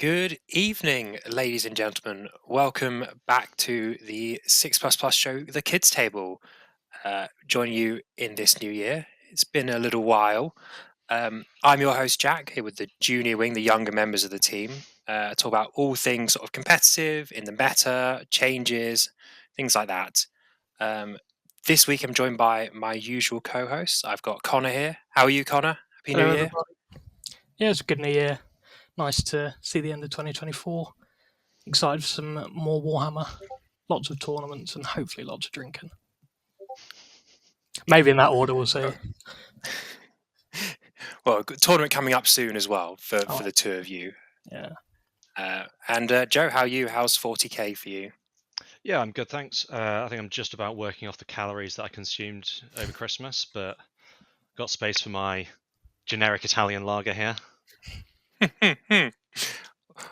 Good evening, ladies and gentlemen. Welcome back to the 6++ show, The Kids Table. Joining you in this new year. It's been a little while. I'm your host, Jack, here with the junior wing, the younger members of the team. Talk about all things sort of competitive, in the meta, changes, things like that. This week I'm joined by my usual co-hosts. I've got Connor here. How are you, Connor? Happy New Hello, Year. everybody. Yeah, it's a good new year. Nice to see the end of 2024. Excited for some more Warhammer, lots of tournaments, and hopefully lots of drinking. Maybe in that order, we'll see. Well, a good tournament coming up soon as well for Oh, the two of you. yeah. And Joe, how are you? How's 40k for you? Yeah, I'm good, thanks. I think I'm just about working off the calories that I consumed over Christmas, but got space for my generic Italian lager here.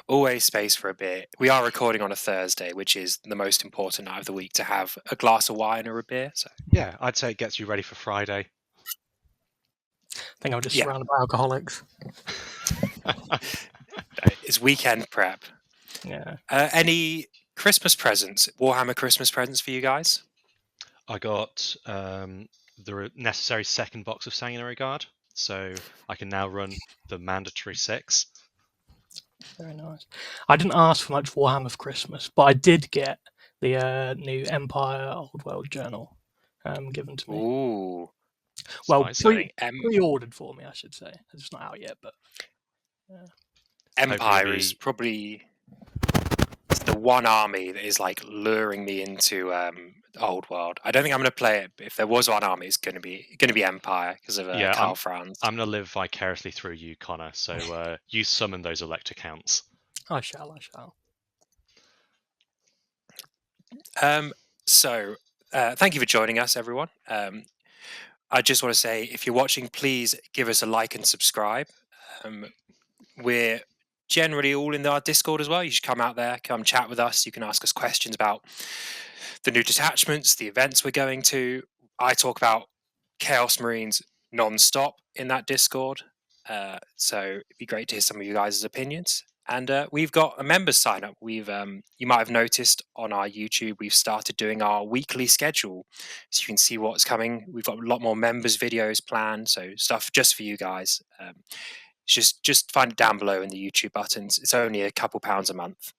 Always space for a bit. We are recording on a Thursday, which is the most important night of the week to have a glass of wine or a beer. So Yeah, I'd say it gets you ready for Friday. I think I'm just Yeah. surrounded by alcoholics. It's weekend prep. Yeah. Any Christmas presents, Warhammer Christmas presents for you guys? I got the necessary second box of Sanguinary Guard, so I can now run the mandatory 6. Very nice. I didn't ask for much Warhammer for Christmas, but I did get the new Empire Old World Journal given to me. Ooh. Well, Spicy. pre-ordered for me, I should say. It's not out yet, but Empire is probably the one army that is like luring me into Old World. I don't think I'm going to play it, but if there was one army, it's going to be Empire because of Karl Franz. I'm going to live vicariously through you, Connor, so you summon those elect accounts. I shall. So thank you for joining us, everyone. I just want to say, if you're watching, please give us a like and subscribe. We're generally all in our Discord as well. You should come out there, come chat with us. You can ask us questions about the new detachments, the events we're going to. I talk about Chaos Marines non-stop in that Discord. So it'd be great to hear some of you guys' opinions. And we've got a members sign up. We've you might have noticed on our YouTube, we've started doing our weekly schedule, so you can see what's coming. We've got a lot more members videos planned, so stuff just for you guys. Just find it down below in the YouTube buttons. It's only a couple pounds a month.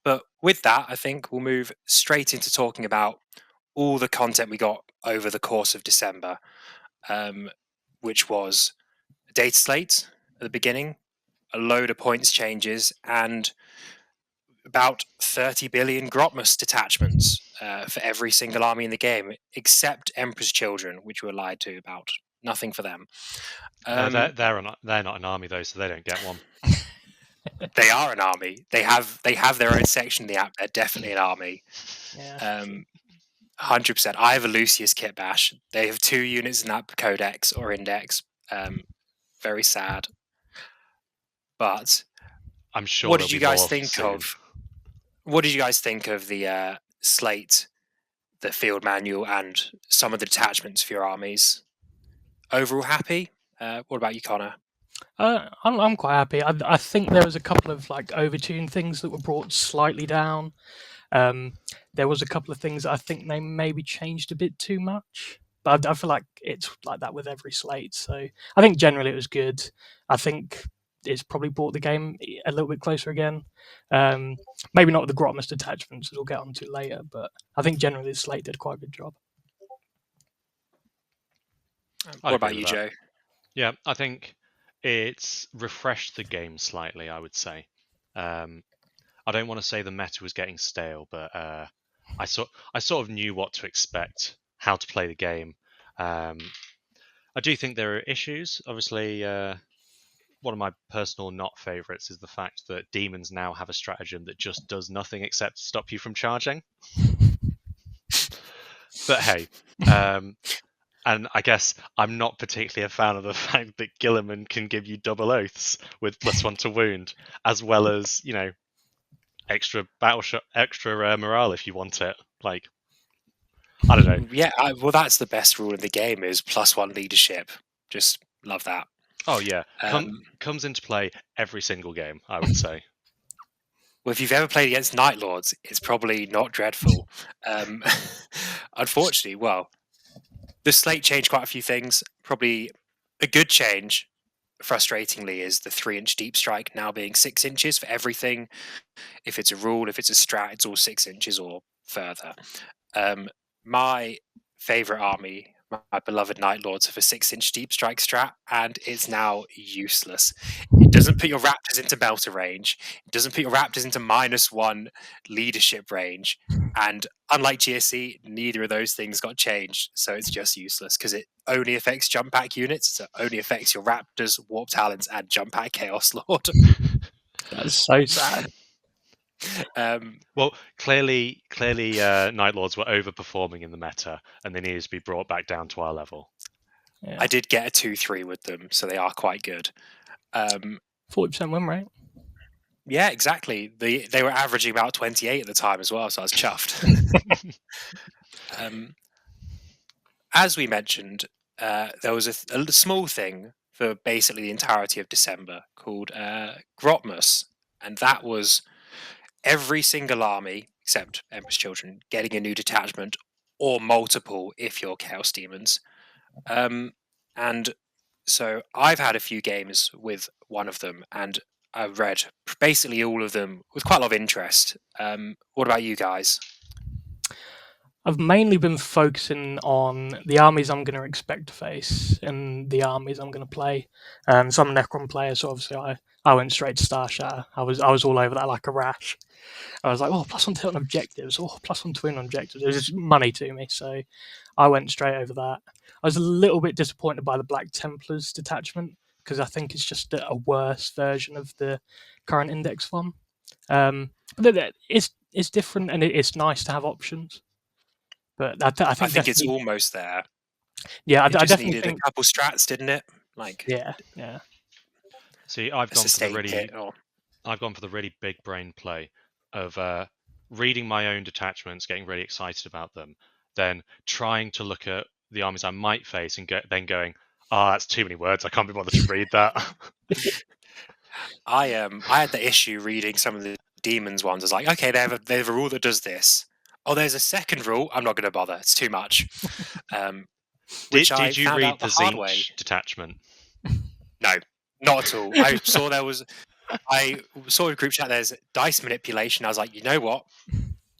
But with that, I think we'll move straight into talking about all the content we got over the course of December, which was a data slate at the beginning, a load of points changes, and about 30 billion Grotmus detachments for every single army in the game, except Emperor's Children, which we were lied to about. Nothing for them. They're not an army though, so they don't get one. They are an army. They have their own section in the app. They're definitely an army. Yeah. 100%. I have a Lucius kit bash. They have 2 units in that codex or index. Very sad. But I'm sure. What did you guys think of? What did you guys think of the slate, the field manual, and some of the detachments for your armies? Overall happy? What about you, Connor? I'm quite happy. I think there was a couple of like overtuned things that were brought slightly down. There was a couple of things that I think they maybe changed a bit too much, but I feel like it's like that with every slate. So I think generally it was good. I think it's probably brought the game a little bit closer again. Maybe not the Grotmus detachments, as we'll get onto later, but I think generally the slate did quite a good job. What about you, Joe? Yeah, I think it's refreshed the game slightly, I would say. I don't want to say the meta was getting stale, but I sort of knew what to expect, how to play the game. I do think there are issues. Obviously, one of my personal not favourites is the fact that demons now have a stratagem that just does nothing except stop you from charging. But hey, and I guess I'm not particularly a fan of the fact that Gilliman can give you double oaths with +1 to wound, as well as, you know, extra battle shot, extra morale if you want it. Like, I don't know. Yeah, well, that's the best rule in the game is +1 leadership. Just love that. Oh yeah, Um, comes into play every single game, I would say. well, if you've ever played against Night Lords, it's probably not dreadful. Um, unfortunately, well, the slate changed quite a few things. Probably a good change, frustratingly, is the 3-inch deep strike now being 6 inches for everything. If it's a rule, if it's a strat, it's all 6 inches or further. My favorite army, my beloved Night Lords, have a 6-inch deep strike strat, and it's now useless. It doesn't put your Raptors into belter range. It doesn't put your Raptors into -1 leadership range. And unlike GSC, neither of those things got changed, so it's just useless because it only affects jump pack units. So it only affects your Raptors, Warp Talons, and jump pack Chaos Lord. That's so sad. Well, clearly, Night Lords were overperforming in the meta, and they needed to be brought back down to our level. Yeah. I did get a 2-3 with them, so they are quite good. 40% win rate. Yeah, exactly. They were averaging about 28 at the time as well, so I was chuffed. As we mentioned, there was a small thing for basically the entirety of December called Grotmus, and that was every single army except Emperor's Children getting a new detachment or multiple if you're Chaos Demons. And so I've had a few games with one of them, and I've read basically all of them with quite a lot of interest. What about you guys? I've mainly been focusing on the armies I'm going to expect to face and the armies I'm going to play. So I'm a Necron player, so obviously I went straight to Star Shatter. I was all over that like a rash. I was like, oh, +1 to hit on objectives, oh, +1 to win on objectives. It was just money to me, so I went straight over that. I was a little bit disappointed by the Black Templars detachment because I think it's just a worse version of the current index form. But it's different and it's nice to have options. But I I think think it's definitely, almost there. yeah, It I just definitely needed a think, couple strats, didn't it? Like yeah. See, I've a gone for the sustain really kit or big brain play of reading my own detachments, getting really excited about them, then trying to look at the armies I might face and then going, "Ah, that's too many words. I can't be bothered to read that." I had the issue reading some of the demons ones. I was like, okay, they have a rule that does this. Oh, there's a second rule. I'm not going to bother. It's too much. Which I Did you found read out the the hard way. Zinch detachment? No, not at all. I saw a group chat. There's dice manipulation. I was like, you know what?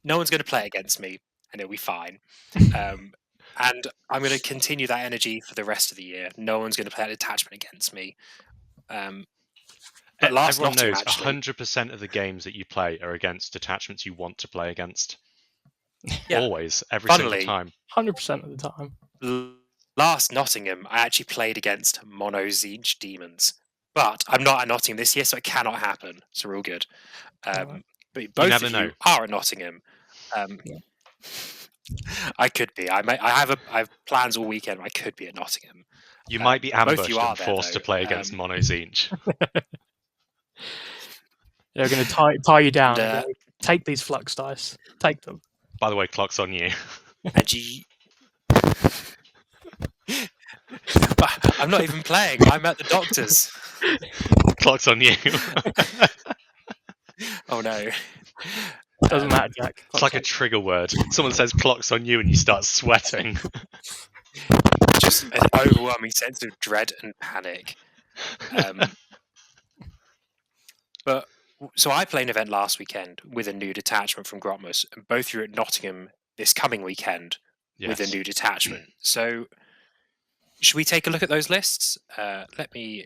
No one's going to play against me, and it'll be fine. And I'm going to continue that energy for the rest of the year. No one's going to play that detachment against me. But last Everyone Nottingham, knows actually, 100% of the games that you play are against detachments you want to play against. yeah, Always, every single funnily, time. 100% of the time. last Nottingham, I actually played against Mono Zinch demons. But I'm not at Nottingham this year, so it cannot happen. So we're all good. Alright. But You both never of know. you are at Nottingham. Um, Yeah. I could be. I have plans all weekend. I could be at Nottingham. You might be Both of you ambushed are and there, forced to though. play against Mono Zinch. They're going to tie you down and And go, take these flux dice. Take them. By the way, clock's on you. and you. But I'm not even playing. I'm at the doctor's. Clock's on you. Oh no. Doesn't matter, Jack. It's like a trigger word. Someone says clock's on you and you start sweating. Just an overwhelming sense of dread and panic. But so I played an event last weekend with a new detachment from Grotmus, and both you are at Nottingham this coming weekend with a Yes. new detachment. So should we take a look at those lists? Let me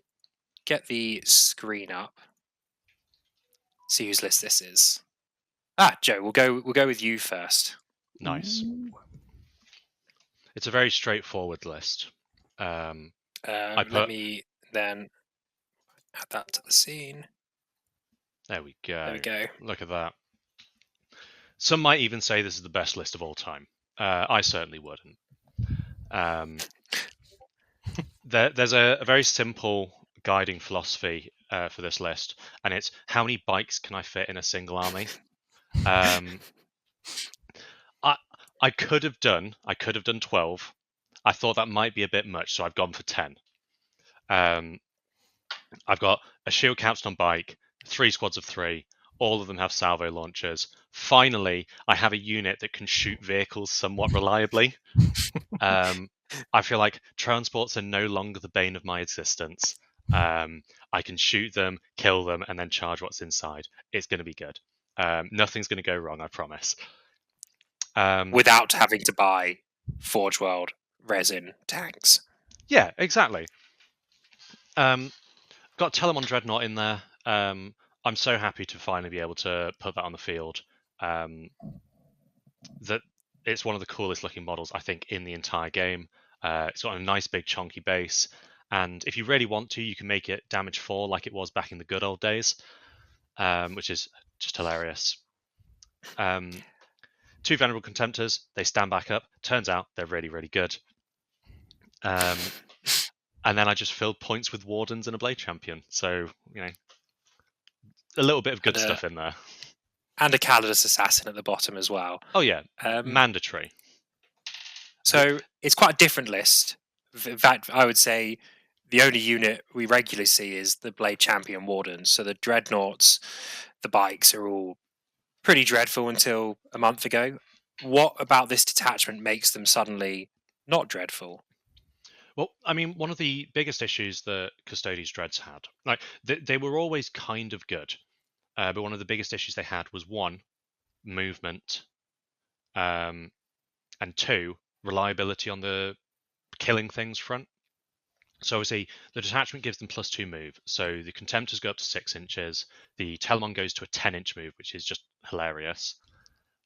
get the screen up. See whose list this is. Ah, Joe, we'll go with you first. Nice. Ooh. It's a very straightforward list. I Let put. me then add that to the scene. There we go. There we go. Look at that. Some might even say this is the best list of all time. I certainly wouldn't. There's a very simple guiding philosophy for this list, and it's how many bikes can I fit in a single army? I could have done 12. I thought that might be a bit much, so I've gone for 10. I've got a shield couched on bike, 3 squads of 3. All of them have salvo launchers. Finally, I have a unit that can shoot vehicles somewhat reliably. I feel like transports are no longer the bane of my existence. I can shoot them, kill them, and then charge what's inside. It's going to be good. Nothing's going to go wrong, I promise. Without having to buy Forge World resin tanks. Yeah, exactly. Got Telemon Dreadnought in there. I'm so happy to finally be able to put that on the field. That it's one of the coolest looking models I think in the entire game. It's got a nice big chunky base, and if you really want to, you can make it damage 4 like it was back in the good old days, which is just hilarious. 2 Venerable Contemptors, they stand back up. Turns out they're really, really good. And then I just filled points with Wardens and a Blade Champion. So, a little bit of good stuff in there. And a Calidus Assassin at the bottom as well. Oh, yeah. Mandatory. So it's quite a different list. In fact, I would say the only unit we regularly see is the Blade Champion Wardens. So the Dreadnoughts, the bikes are all pretty dreadful until a month ago. What about this detachment makes them suddenly not dreadful? Well, I mean, one of the biggest issues that Custodes Dreads had, like they were always kind of good, but one of the biggest issues they had was 1, movement, and 2, reliability on the killing things front. So obviously the detachment gives them +2 move, so the Contemptors go up to 6 inches, the Telemon goes to a 10-inch move, which is just hilarious.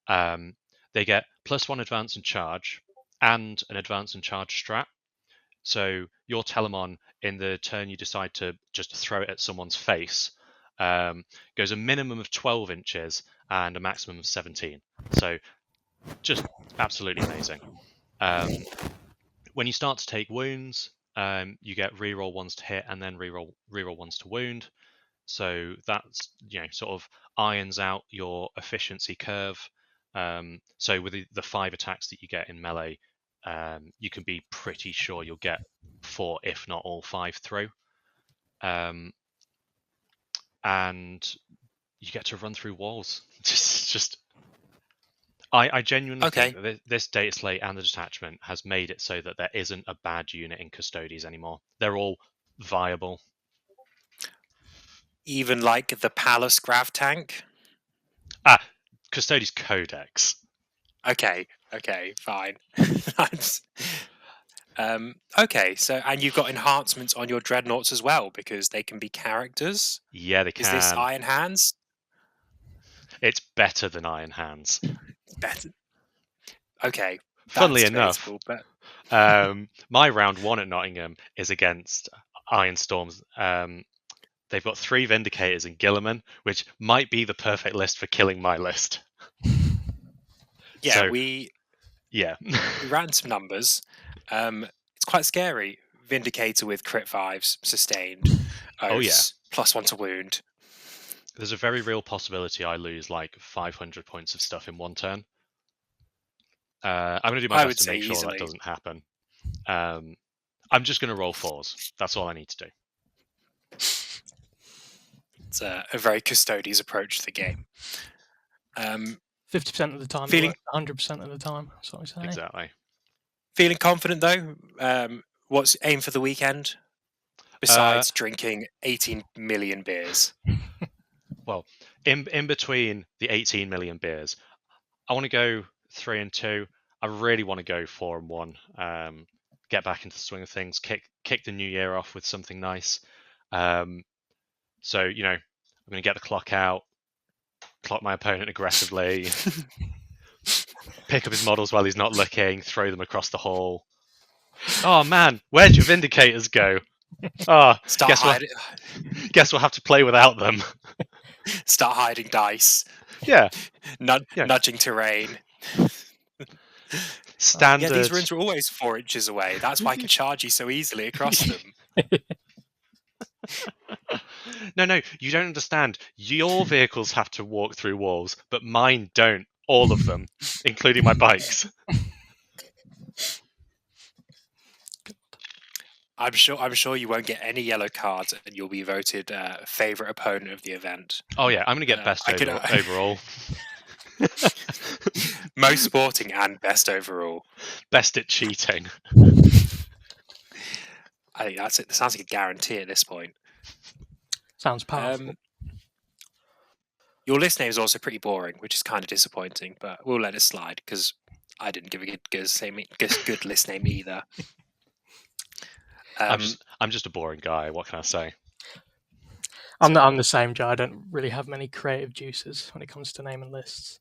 They get +1 advance and charge, and an advance and charge strat. So your Telemon, in the turn you decide to just throw it at someone's face, goes a minimum of 12 inches and a maximum of 17. So just absolutely amazing. When you start to take wounds, you get reroll 1s to hit and then reroll 1s to wound. So that's sort of irons out your efficiency curve. So with the 5 attacks that you get in melee, you can be pretty sure you'll get 4, if not all 5 through. And you get to run through walls. I genuinely think that this data slate and the detachment has made it so that there isn't a bad unit in Custodes anymore. They're all viable. Even like the Palace Grav tank? Custodes Codex. Okay, fine. Okay, so and you've got enhancements on your dreadnoughts as well because they can be characters. Yeah, they can. Is this Iron Hands? It's better than Iron Hands. Better. Okay. Funnily enough, but my round 1 at Nottingham is against Iron Storms. They've got 3 Vindicators and Guilliman, which might be the perfect list for killing my list. Yeah, so, we ran some numbers. It's quite scary. Vindicator with crit 5s, sustained. Oaths, +1 to wound. There's a very real possibility I lose like 500 points of stuff in 1 turn. I'm going to do my best to make sure that doesn't happen. I'm just going to roll 4s. That's all I need to do. It's a very Custodes approach to the game. 50% of the time, 100% of the time. That's what I say. Exactly. Feeling confident though? What's aim for the weekend? Besides drinking 18 million beers. Well, in between the 18 million beers, I want to go 3-2. I really want to go 4-1. Get back into the swing of things. Kick the new year off with something nice. So I'm going to get the clock out, clock my opponent aggressively, pick up his models while he's not looking, throw them across the hall. Oh man, where'd your Vindicators go? Oh, guess we'll have to play without them. Start hiding dice. Yeah. Nudging terrain. Standard. Yeah, these runes were always 4 inches away. That's why I could charge you so easily across them. No, you don't understand. Your vehicles have to walk through walls, but mine don't. All of them, including my bikes. I'm sure you won't get any yellow cards, and you'll be voted favorite opponent of the event. Oh yeah, I'm gonna get best I could overall. most sporting and best overall. Best at cheating. I think that's it. That sounds like a guarantee at this point. Sounds powerful. Your list name is also pretty boring, which is kind of disappointing, but we'll let it slide because I didn't give a good list name either. I'm just a boring guy. What can I say? I'm the same, Joe. I don't really have many creative juices when it comes to naming lists.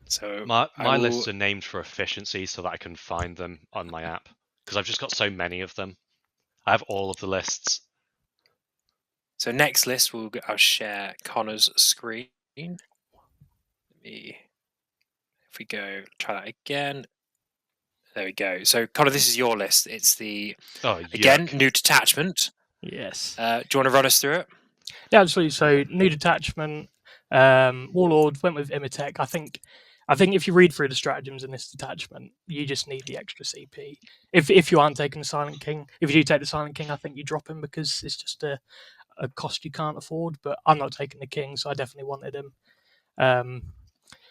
So my lists are named for efficiency so that I can find them on my app because I've just got so many of them. I have all of the lists. So next list, I'll share Connor's screen. If we go, try that again. There we go. So Connor, this is your list. It's the new detachment. Yes. Do you want to run us through it? Yeah, absolutely. So new detachment, Warlord went with Imitech. I think if you read through the stratagems in this detachment, you just need the extra CP. If you aren't taking the Silent King, if you do take the Silent King, I think you drop him because it's just a cost you can't afford. But I'm not taking the King, so I definitely wanted him.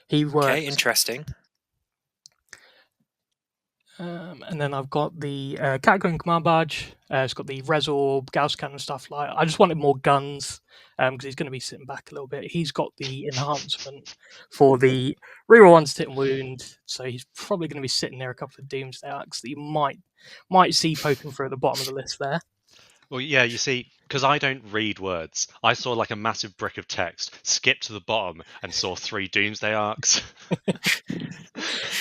He works. Okay, interesting. And then I've got the Catacomb Command Barge. It's got the Resorb, Gauss Cannon stuff. Like I just wanted more guns because he's going to be sitting back a little bit. He's got the enhancement for the reroll 1 to hit and wound, so he's probably going to be sitting there a couple of Doomsday Arcs that you might see poking through at the bottom of the list there. Well, yeah, you see, because I don't read words, I saw like a massive brick of text, skipped to the bottom, and saw 3 Doomsday Arcs.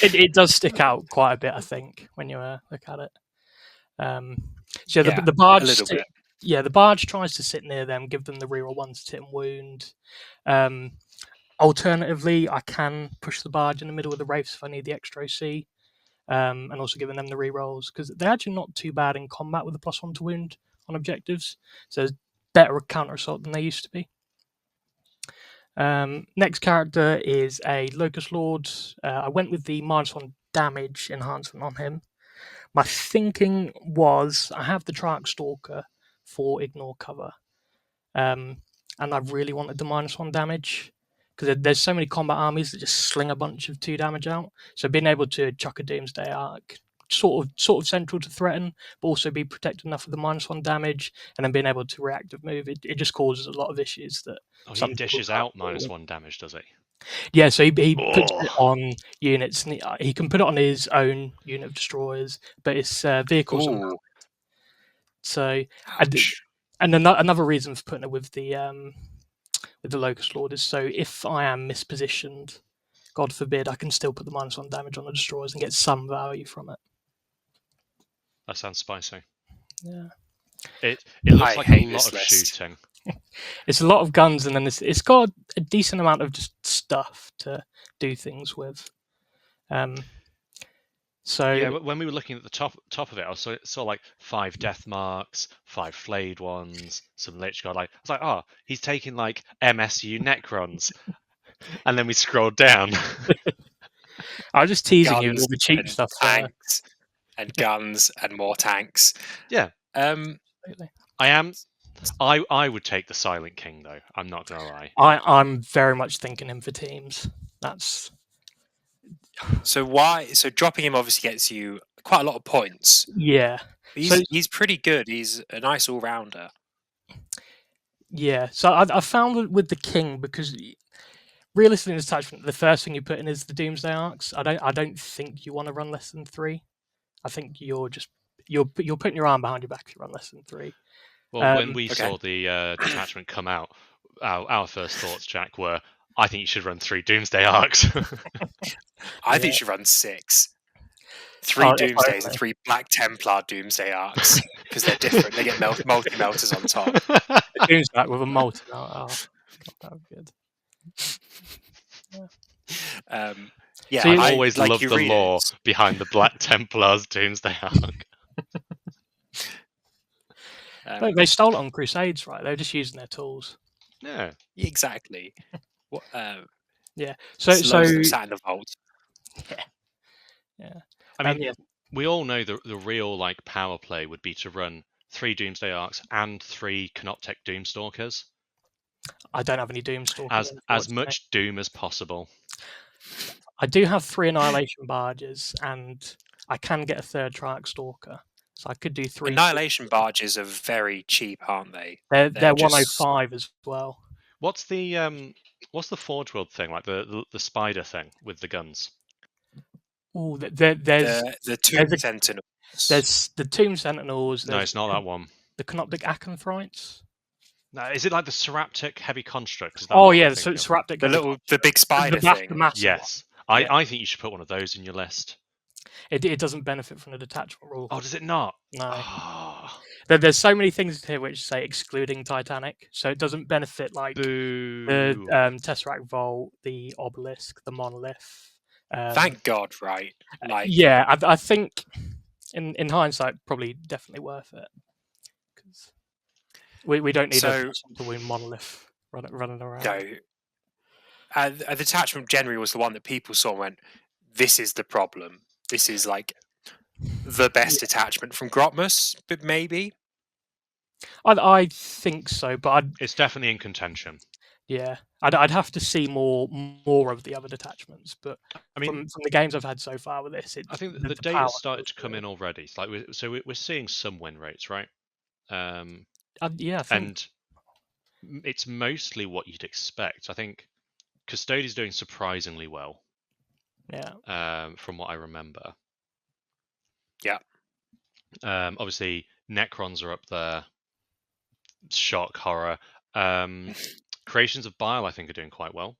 It does stick out quite a bit, I think, when you look at it. So yeah, the barge, a little bit. Yeah, the barge tries to sit near them, give them the reroll 1 to hit and wound. Alternatively, I can push the barge in the middle of the wraiths if I need the extra OC, and also giving them the rerolls because they're actually not too bad in combat with the +1 to wound on objectives. So there's better counter assault than they used to be. Next character is a Locus Lord. I went with the -1 damage enhancement on him. My thinking was I have the Triarch Stalker for ignore cover, and I really wanted the -1 damage because there's so many combat armies that just sling a bunch of 2 damage out. So being able to chuck a Doomsday Arc, sort of central to threaten, but also be protected enough of the -1 damage, and then being able to reactive move, it just causes a lot of issues that. He dishes out -1 damage, does he? Yeah, so he puts it on units, and he can put it on his own unit of destroyers, but it's vehicles. So, and another reason for putting it with the Locus Lord is so if I am mispositioned, God forbid, I can still put the -1 damage on the destroyers and get some value from it. That sounds spicy. Yeah, it looks like a lot of shooting. It's a lot of guns, and then it's got a decent amount of just stuff to do things with. So yeah, but when we were looking at the top of it, I saw like 5 death marks, 5 flayed ones, some Lich God. I was like, oh, he's taking like MSU Necrons, and then we scrolled down. I was just teasing you with all the cheap stuff. Tanks and guns and more tanks. Yeah. Absolutely. I would take the Silent King though. I'm not gonna lie. I'm very much thinking him for teams. That's so dropping him obviously gets you quite a lot of points. Yeah. He's pretty good. He's a nice all rounder. Yeah. So I found with the King because realistically in Detachment, the first thing you put in is the Doomsday Arcs. I don't think you want to run less than 3. I think you're putting your arm behind your back if you run less than 3. Well, when we saw the Detachment come out, our first thoughts, Jack, were I think you should run 3 Doomsday Arcs. I think you should run 6. 3 Doomsdays and 3 Black Templar Doomsday Arcs because they're different. They get multi-melters on top. A Doomsday Arc with a multi-melt. Oh, that would be good. Yeah, so I always love the lore behind the Black Templar's Doomsday Arc. They stole it on Crusades, right? They're just using their tools. Yeah, exactly. Yeah. So sat in the vault. Yeah. I mean, we all know the real like power play would be to run 3 Doomsday Arcs and 3 Canoptech Doomstalkers. I don't have any Doomstalkers. As unfortunately. much Doom as possible. I do have 3 Annihilation Barges, and I can get a 3rd Triarch Stalker, so I could do 3. Annihilation barges are very cheap, aren't they? They're just 105 as well. What's the Forge World thing, like the spider thing with the guns? Oh, there's the Tomb Sentinels. there's the Tomb Sentinels. No, it's not that one. The Canoptic Acanthrites. No, is it like the Ceraptic Heavy Construct? Is that Oh what yeah, I'm the thinking of? Ceraptic. The big spider thing. The massive Yes, one. I think you should put one of those in your list. It doesn't benefit from the detachment rule. Oh, does it not? No. Oh. There's so many things here which say excluding Titanic, so it doesn't benefit like Boo. the Tesseract Vault, the Obelisk, the Monolith. Thank God, right? Like, yeah, I think in hindsight, probably definitely worth it, because we don't need a win Monolith running around. No. A detachment generally was the one that people saw and went, this is the problem. This is like the best detachment from Grotmus, but maybe. I think so, but it's definitely in contention. Yeah, I'd have to see more of the other detachments, but I mean, from the games I've had so far with this, I think the data started to come in already. It's like we're seeing some win rates, right? Yeah, and it's mostly what you'd expect. I think Custodi's doing surprisingly well. Yeah. From what I remember. Yeah. Obviously, Necrons are up there. Shock, horror. Creations of Bile, I think, are doing quite well.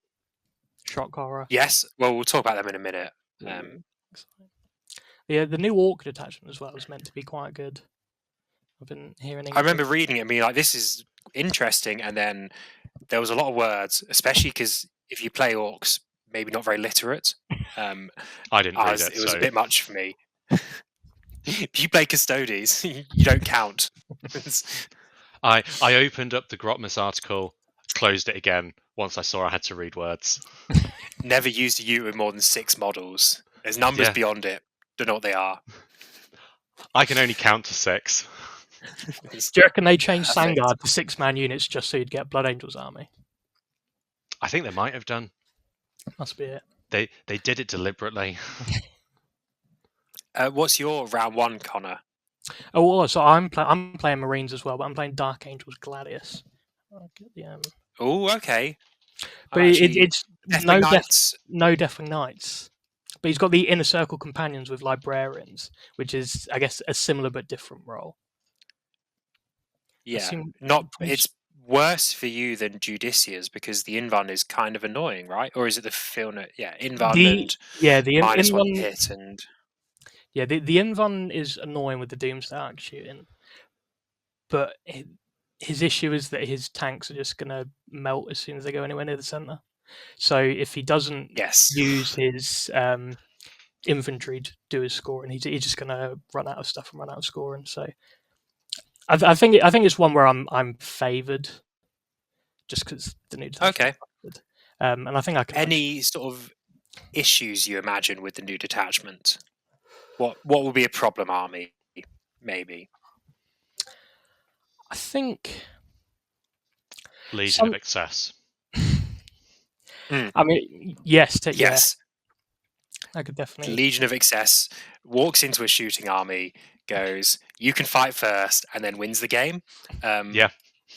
Shock, horror. Yes. Well, we'll talk about them in a minute. Yeah, the new Orc detachment as well is meant to be quite good. I've been hearing. I remember reading it and being like, "This is interesting," and then there was a lot of words, especially because if you play Orcs, maybe not very literate. I didn't read it. It was a bit much for me. If you play Custodes, you don't count. I opened up the Grotmus article, closed it again once I saw I had to read words. Never used a unit with more than 6 models. There's numbers beyond it. Don't know what they are. I can only count to 6. Do you reckon they changed Sangard to 6-man units just so you'd get Blood Angel's army? I think they might have done. Must be it. They did it deliberately. What's your round 1, Connor? Oh, so I'm playing Marines as well, but I'm playing Dark Angels Gladius. Oh, okay. But it's no Deathwing Knights. But he's got the Inner Circle companions with Librarians, which is, I guess, a similar but different role. Yeah, it's worse for you than Judicia's because the Invan is kind of annoying, right? Or is it the Filnet? Yeah, Invan the -1 hit and. Yeah, the Invan is annoying with the Doomsday Arc shooting, but his issue is that his tanks are just going to melt as soon as they go anywhere near the center. So if he doesn't use his infantry to do his scoring, he's just going to run out of stuff and run out of scoring. So I think it's one where I'm favoured, just because the new detachment. Okay. And I think I can. Any sort of issues you imagine with the new detachment? What would be a problem army? Maybe. I think Legion of Excess. I mean, yes. Yes. I could definitely. Legion of Excess walks into a shooting army, goes, "You can fight first," and then wins the game. Yeah.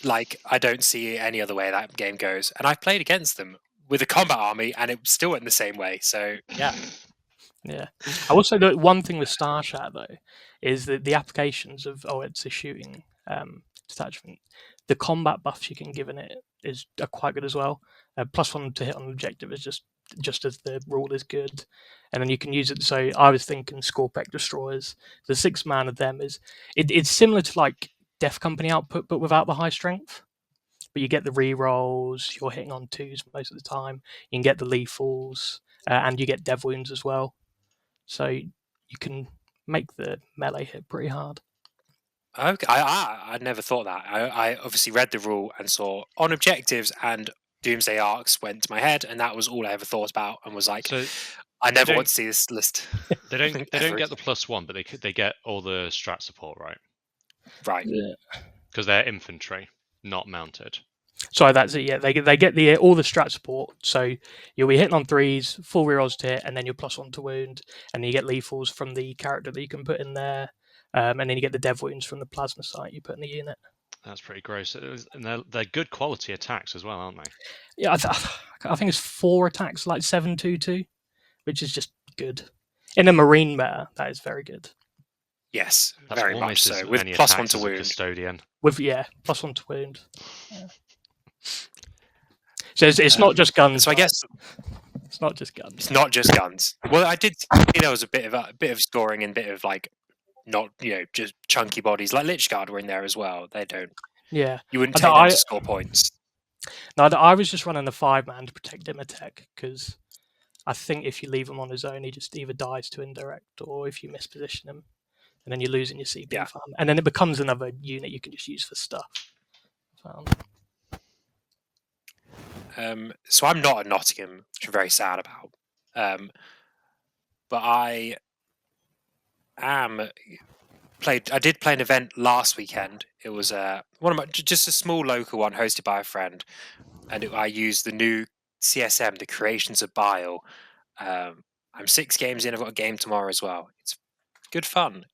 Like, I don't see any other way that game goes. And I've played against them with a combat army, and it still went the same way. So, yeah. Yeah. Also, the one thing with Starshat, though, is that the applications of, it's a shooting detachment, the combat buffs you can give in it are quite good as well. +1 to hit on objective is just as the rule is good. And then you can use it. So I was thinking Scorpec Destroyers. The 6-man of them it's similar to like Death Company output, but without the high strength. But you get the re-rolls, you're hitting on 2s most of the time. You can get the lethals, and you get dev wounds as well. So you can make the melee hit pretty hard. Okay, I never thought that. I obviously read the rule and saw on objectives and Doomsday Arcs went to my head, and that was all I ever thought about, and was like, I never don't- want to see this list. They don't ever get the +1, but they get all the strat support, right? right. Because they're infantry, not mounted. Sorry, that's it. Yeah, they get the all the strat support. So you'll be hitting on 3s, full rerolls to hit, and then you're +1 to wound, and then you get lethals from the character that you can put in there, and then you get the dev wounds from the plasma site you put in the unit. That's pretty gross. And they're good quality attacks as well, aren't they? Yeah, I think it's 4 attacks, like 7/2/2, which is just good. In a marine meta, that is very good. Yes, That's very much almost so. as With many +1 attacks to as a wound. custodian. With +1 to wound. Yeah. So it's not just guns. So I guess it's not just guns. it's not just guns. Well, I did see there was a bit of scoring and bit of like not just chunky bodies like Lichguard were in there as well. They don't. Yeah. You wouldn't take them I to score points. no, I was just running the 5-man to protect Imatech because I think if you leave him on his own, he just either dies to indirect or if you misposition him, and then you're losing your CP Yeah. farm, and then it becomes another unit you can just use for stuff. So I'm not at Nottingham, which I'm very sad about. But I did play an event last weekend. It was just a small local one hosted by a friend, and I used the new CSM, the Creations of Bile. I'm 6 games in. I've got a game tomorrow as well. It's good fun.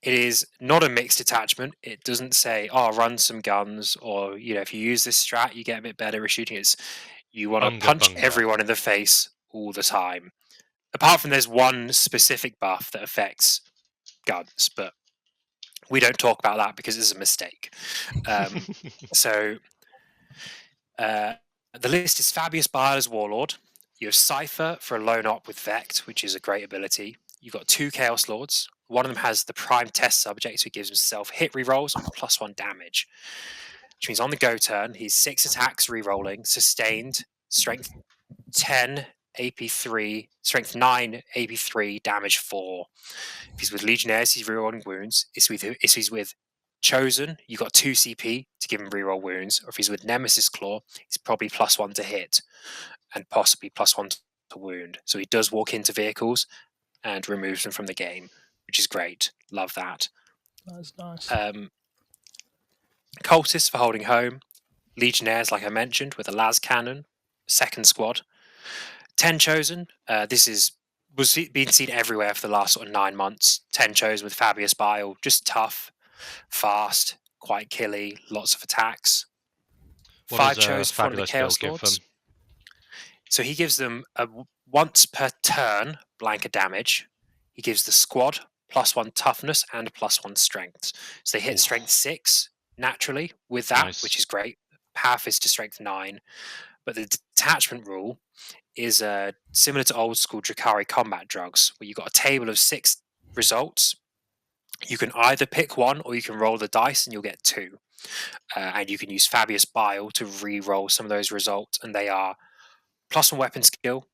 It is not a mixed detachment. It doesn't say, "Oh, run some guns," or if you use this strat, you get a bit better at shooting. You want to Bunga punch bunga. everyone in the face all the time. Apart from there's one specific buff that affects guns, but we don't talk about that because it's a mistake. So the list is Fabius Bile as Warlord. You have Cypher for a lone op with Vect, which is a great ability. You've got 2 Chaos Lords. One of them has the Prime Test subject, so he gives himself hit rerolls and +1 damage. Which means on the go turn, he's 6 attacks rerolling, sustained, strength 10, AP3, strength 9, AP3, damage 4. If he's with Legionnaires, he's rerolling wounds. If he's with Chosen, you've got 2 CP to give him reroll wounds. Or if he's with Nemesis Claw, he's probably +1 to hit and possibly +1 to wound. So he does walk into vehicles and removes them from the game, which is great. Love that. That's nice. Cultists for holding home. Legionnaires, like I mentioned, with a las cannon. Second squad. 10 Chosen. This was being seen everywhere for the last 9 months. 10 Chosen with Fabius Bile, just tough, fast, quite killy, lots of attacks. What 5 does Chosen for one of the Fabulous Bill Chaos give Lords. them? So he gives them a once per turn blanket damage. He gives the squad +1 toughness and +1 strength. So they hit Oof. strength 6 naturally with that, Nice. which is great. Half is to strength 9. But the detachment rule is similar to old school Drakari combat drugs, where you've got a table of 6 results. You can either pick one or you can roll the dice and you'll get 2. And you can use Fabius Bile to re-roll some of those results, and they are +1 weapon skill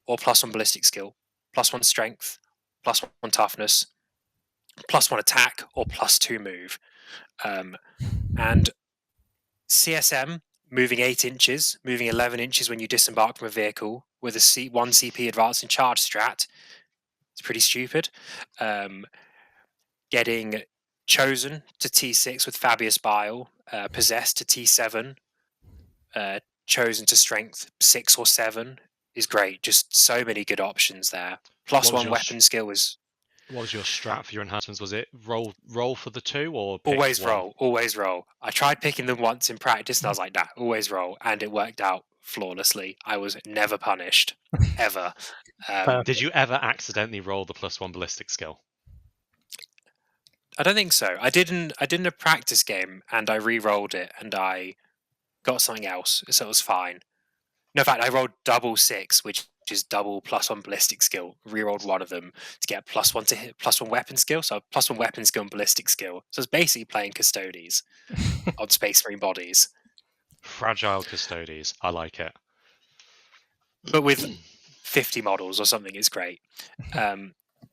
or +1 ballistic skill, +1 strength, +1 toughness, +1 attack, or +2 move. And CSM moving 8 inches, moving 11 inches when you disembark from a vehicle with a 1 CP advance and charge strat. It's pretty stupid. Getting Chosen to T6 with Fabius Bile, Possessed to T7, Chosen to Strength 6 or 7 is great. Just so many good options there. +1 weapon skill is What was your strat for your enhancements? Was it roll for the 2 or pick always one? roll, always roll. I tried picking them once in practice and I was like, nah, always roll. And it worked out flawlessly. I was never punished, ever. Did you ever accidentally roll the +1 ballistic skill? I don't think so. I didn't a practice game and I re-rolled it and I got something else, so it was fine. No, in fact, I rolled double 6, which is double +1 ballistic skill. Rerolled one of them to get +1 to hit, +1 weapon skill. So +1 weapon skill and ballistic skill. So it's basically playing Custodes on Space Marine bodies, Fragile Custodes. I like it. but with 50 models or something. It's great.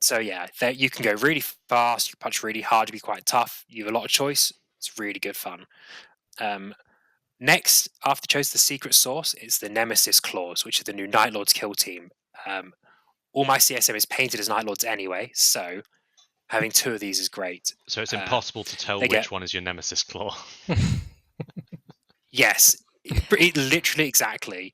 So yeah, you can go really fast. You can punch really hard to be quite tough. You have a lot of choice. It's really good fun. Next, after chose the secret source, it's the Nemesis clause, which is the new Night Lord's kill team. All my CSM is painted as Night Lords anyway, so having 2 of these is great. So it's impossible to tell they which get- one is your Nemesis Claw. Yes, literally exactly.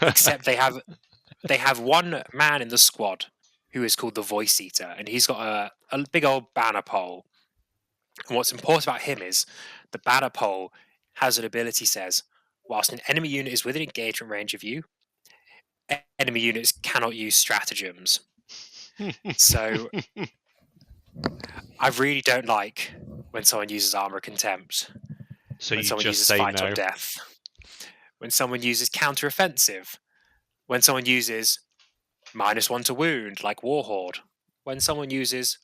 Except they have one man in the squad who is called the Voice Eater, and he's got a big old banner pole. And what's important about him is the banner pole has an ability says, whilst an enemy unit is within engagement range of you, enemy units cannot use stratagems. So I really don't like when someone uses armor contempt. So When you someone just uses say fight no. or death. When someone uses counter-offensive. When someone uses -1 to wound, like Warhorde. When someone uses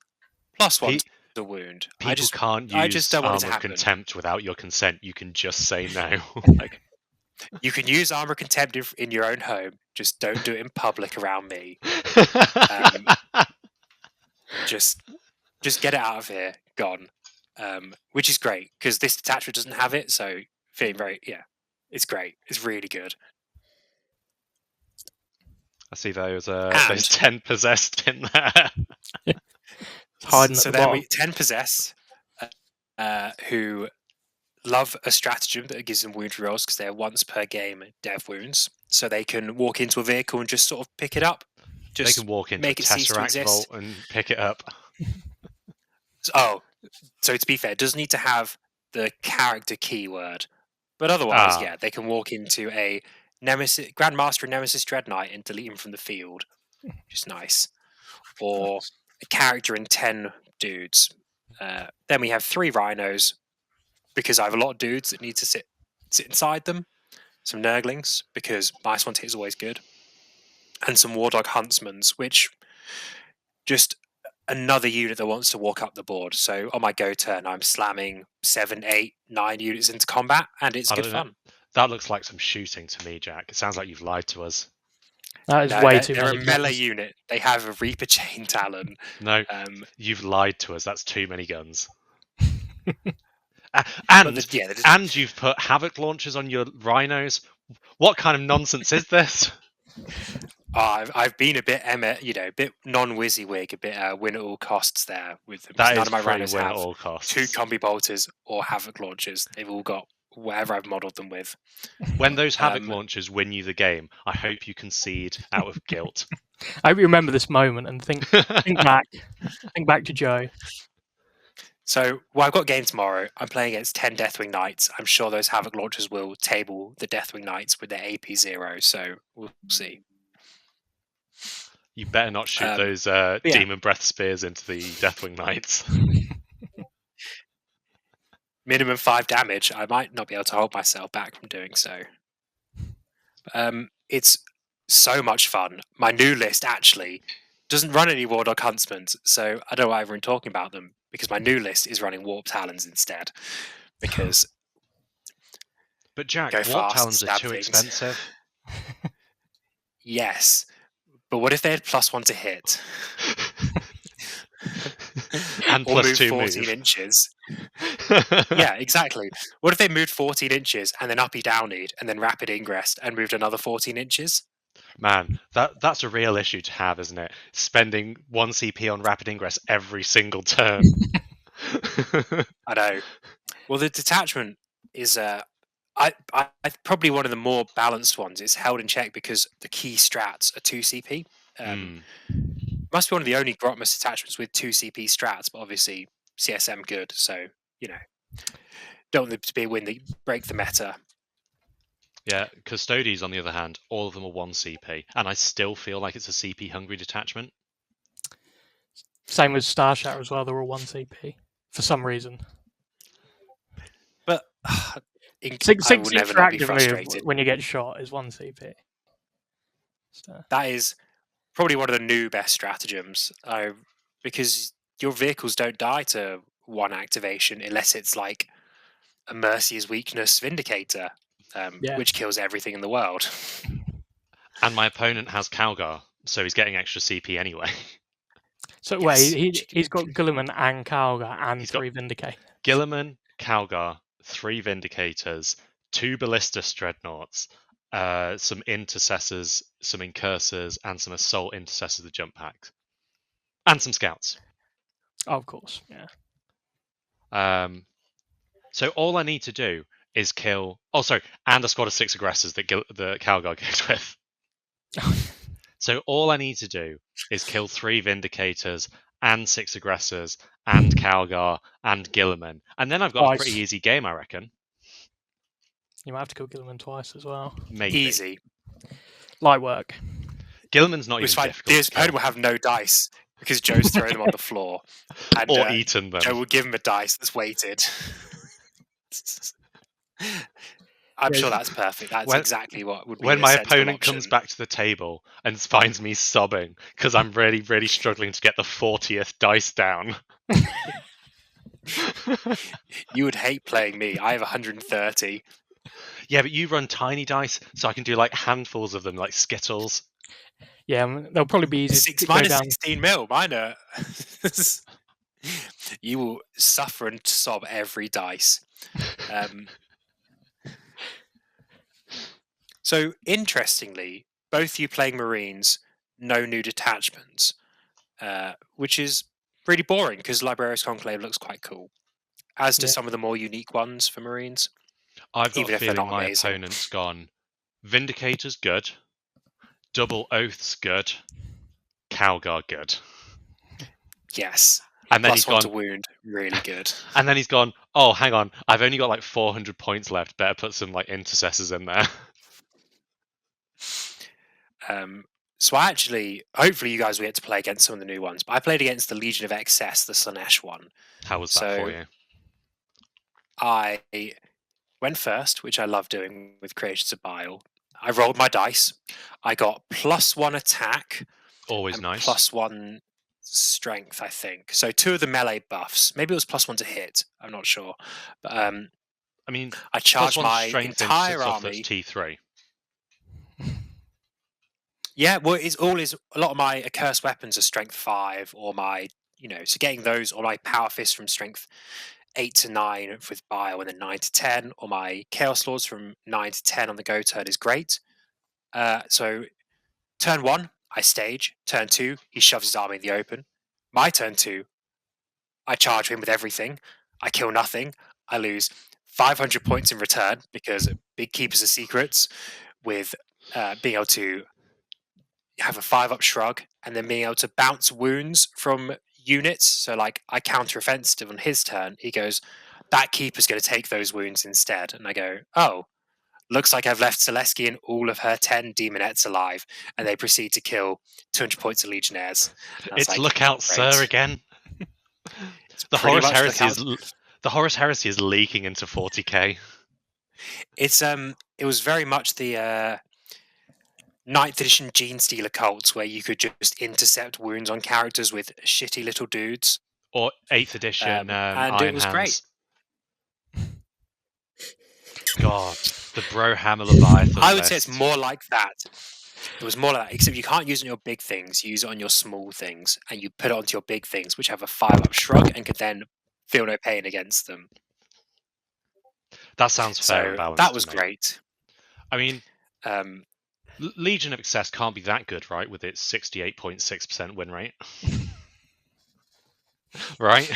+1 to wound. People can't I just use don't want it to Armor of happen. Contempt without your consent. You can just say no. Like, you can use armor contempt in your own home. Just don't do it in public around me. Just get it out of here. Gone. Which is great because this detachment doesn't have it. So feeling it's great. It's really good. I see those 10 possessed in there. It's hiding So at the then bottom. we 10 possess who love a stratagem that gives them wound rolls because they're once per game dev wounds. So they can walk into a vehicle and just sort of pick it up. They can walk into a Tesseract vault and pick it up. Oh, so to be fair, it does need to have the character keyword. But otherwise, yeah, they can walk into a Nemesis Grandmaster and Nemesis Dread Knight and delete him from the field, which is nice. Or a character and 10 dudes. Then we have 3 rhinos, because I have a lot of dudes that need to sit inside them. Some Nurglings, because -1 to hit is always good. And some War Dog Huntsmans, which just another unit that wants to walk up the board. So on my go turn, I'm slamming 7, 8, 9 units into combat, and it's good fun. That looks like some shooting to me, Jack. It sounds like you've lied to us. That is way too many. They're a melee unit. They have a Reaper Chain Talon. No, you've lied to us. That's too many guns. And you've put Havoc launchers on your rhinos. What kind of nonsense is this? I've been a bit a bit non-WYSIWYG, a bit win at all costs there with them. That none is of my pretty rhinos win have at all costs. 2 combi bolters or Havoc launchers. They've all got whatever I've modelled them with. When those Havoc launchers win you the game, I hope you concede out of guilt. I remember this moment and think back to Joe. So, I've got a game tomorrow. I'm playing against 10 Deathwing Knights. I'm sure those Havoc launchers will table the Deathwing Knights with their AP 0, so we'll see. You better not shoot those Demon Breath Spears into the Deathwing Knights. Minimum 5 damage. I might not be able to hold myself back from doing so. It's so much fun. My new list actually doesn't run any War Dog Huntsmen, so I don't know why everyone's talking about them, because my new list is running Warp Talons instead. Because but Jack, Warp Talons are too expensive. Yes, but what if they had +1 to hit? And or move +2 14 move. inches. Yeah, exactly. What if they moved 14 inches and then uppy downied and then rapid ingressed and moved another 14 inches? Man, that's a real issue to have, isn't it? Spending 1 CP on rapid ingress every single turn. I know. Well, the detachment is I probably one of the more balanced ones. It's held in check because the key strats are 2 CP. Must be one of the only Grotmus detachments with 2 CP strats, but obviously CSM good, so don't want them to be a win that break the meta. Yeah, Custodies, on the other hand, all of them are 1 CP, and I still feel like it's a CP hungry detachment. Same with Star Shatter as well, they're all 1 CP for some reason. But six I will never not be frustrated. when you get shot is 1 CP. So. That is probably one of the new best stratagems, because your vehicles don't die to 1 activation unless it's like a Mercy's Weakness Vindicator, which kills everything in the world. And my opponent has Calgar, so he's getting extra CP anyway. So he's got Guilliman and Calgar and 3 Vindicators. Guilliman, Calgar, 3 Vindicators, 2 Ballistus Dreadnoughts, some Intercessors, some Incursors, and some Assault Intercessors with jump packs. And some Scouts. Oh, of course, yeah. So all I need to do is kill... Oh, sorry, and a squad of 6 Aggressors that the Calgar goes with. So all I need to do is kill 3 Vindicators and 6 Aggressors and Calgar and Guilliman. And then I've got a pretty Twice. easy game, I reckon. You might have to kill Gilliman twice as well. Maybe. Easy. Light work. Guilliman's not It's even fine. difficult This to kill. opponent will have no dice because Joe's thrown them on the floor. And Or eaten them. Joe will give him a dice that's weighted. I'm Yeah, sure that's perfect. That's When- exactly what would be When a my sensible opponent option. comes back to the table and finds me sobbing because I'm really, really struggling to get the 40th dice down. You would hate playing me. I have 130. Yeah, but you run tiny dice, so I can do like handfuls of them, like Skittles. Yeah, they'll probably be easier to go Mine is down. 16 mil. Mine are. You will suffer and sob every dice. So interestingly, both you playing Marines, no new detachments, which is really boring because Librarius Conclave looks quite cool, as do Yeah. some of the more unique ones for Marines. I've got Even a if they're feeling not my amazing. opponent's gone Vindicator's good, Double Oath's good, Calgar good. Yes. And then Plus he's one to gone, wound, really good. and then he's gone, oh, hang on, I've only got like 400 points left. Better put some like intercessors in there. So I actually, hopefully you guys will get to play against some of the new ones, but I played against the Legion of Excess, the Slanesh one. How was that for you? I went first, which I love doing with Creations of Bile. I rolled my dice. I got +1 attack Always and nice. +1 strength, I think. So 2 of the melee buffs. Maybe it was +1 to hit. I'm not sure. But I mean, I charged +1 my strength entire off that's army. T3. Yeah, well, a lot of my accursed weapons are strength 5, or my, so getting those, or my power fist from strength 8 to 9 with Bile, and then 9 to 10, or my Chaos Lords from 9 to 10 on the go turn is great. So turn 1, I stage. Turn 2, he shoves his army in the open. My turn 2, I charge him with everything. I kill nothing. I lose 500 points in return because Big Keepers of Secrets, with being able to have a 5-up shrug and then being able to bounce wounds from units. So, like, I counter offensive on his turn. He goes, that Keeper's going to take those wounds instead. And I go, oh, looks like I've left Selesky and all of her 10 demonettes alive. And they proceed to kill 200 points of Legionnaires. It's like, Lookout Sir again. The Horus Heresy is leaking into 40k. It was very much the 9th edition Gene Stealer cults where you could just intercept wounds on characters with shitty little dudes. Or 8th edition and Iron it was Hands. great. God, the Brohammer Leviathan I would say list. it's more like that. It was more like that, except you can't use it on your big things. You use it on your small things, and you put it onto your big things, which have a 5-up shrug and could then feel no pain against them. That sounds fair So and balanced. that was to me. great. I mean, Legion of Excess can't be that good, right? With its 68.6% win rate, right?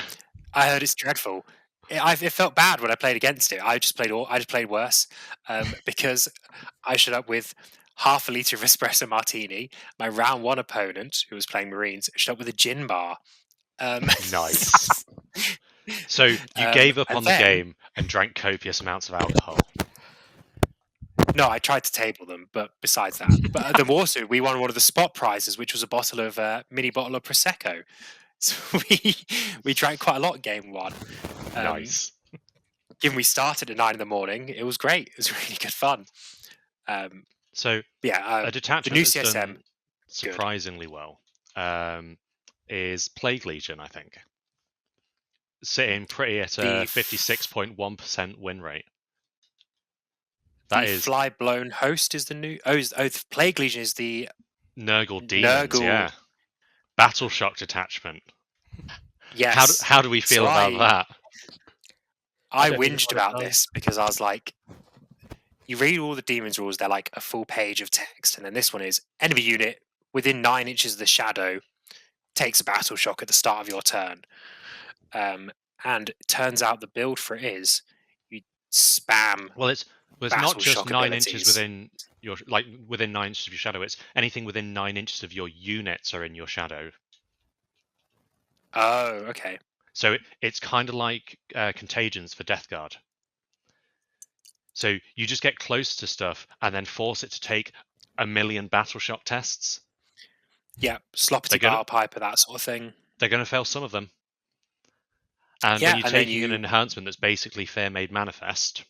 I heard it's dreadful. It felt bad when I played against it. I just played worse because I showed up with half a liter of espresso martini. My round 1 opponent, who was playing Marines, showed up with a gin bar. Nice. So you gave up on the game and drank copious amounts of alcohol. No, I tried to table them, but besides that, but the Warsaw, we won one of the spot prizes, which was a mini bottle of prosecco. So we drank quite a lot game 1. Nice. Given we started at 9 in, it was great. It was really good fun. So yeah, a detachment the new that's CSM done surprisingly well is Plague Legion, I think. Sitting pretty at a 56.1% win rate. That is Fly Blown Host is the new. The Plague Legion is the Nurgle Demons, yeah. Battle Shock Detachment. Yes. How do we feel about that? I whinged about this because I was like, you read all the demons rules, they're like a full page of text, and then this one is enemy unit within 9 inches of the shadow takes a battle shock at the start of your turn. And it turns out the build for it is you spam. Well, it's not battle just shock 9 inches abilities. within your within 9 inches of your shadow. It's anything within 9 inches of your units are in your shadow. Oh, okay. So it's kind of like contagions for Death Guard. So you just get close to stuff and then force it to take a million battle shock tests. Yeah, sloppity bar piper, that sort of thing. They're going to fail some of them. And Yeah, when you're and then taking an enhancement that's basically Fear Made Manifest.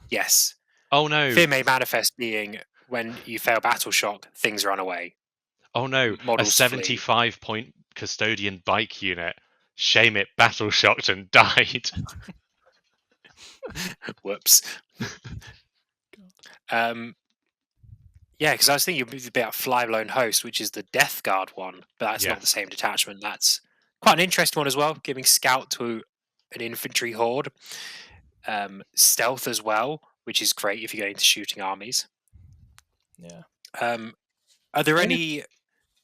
Yes. Oh no. Fear Made Manifest being when you fail battle shock, things run away. Oh no, Models a 75-point custodian bike unit. Shame it battle shocked and died. Whoops. Yeah, because I was thinking about Flyblown Host, which is the Death Guard one, but that's not the same detachment. That's quite an interesting one as well, giving Scout to an infantry horde. Stealth as well, which is great if you're going to shooting armies. Yeah. Are there any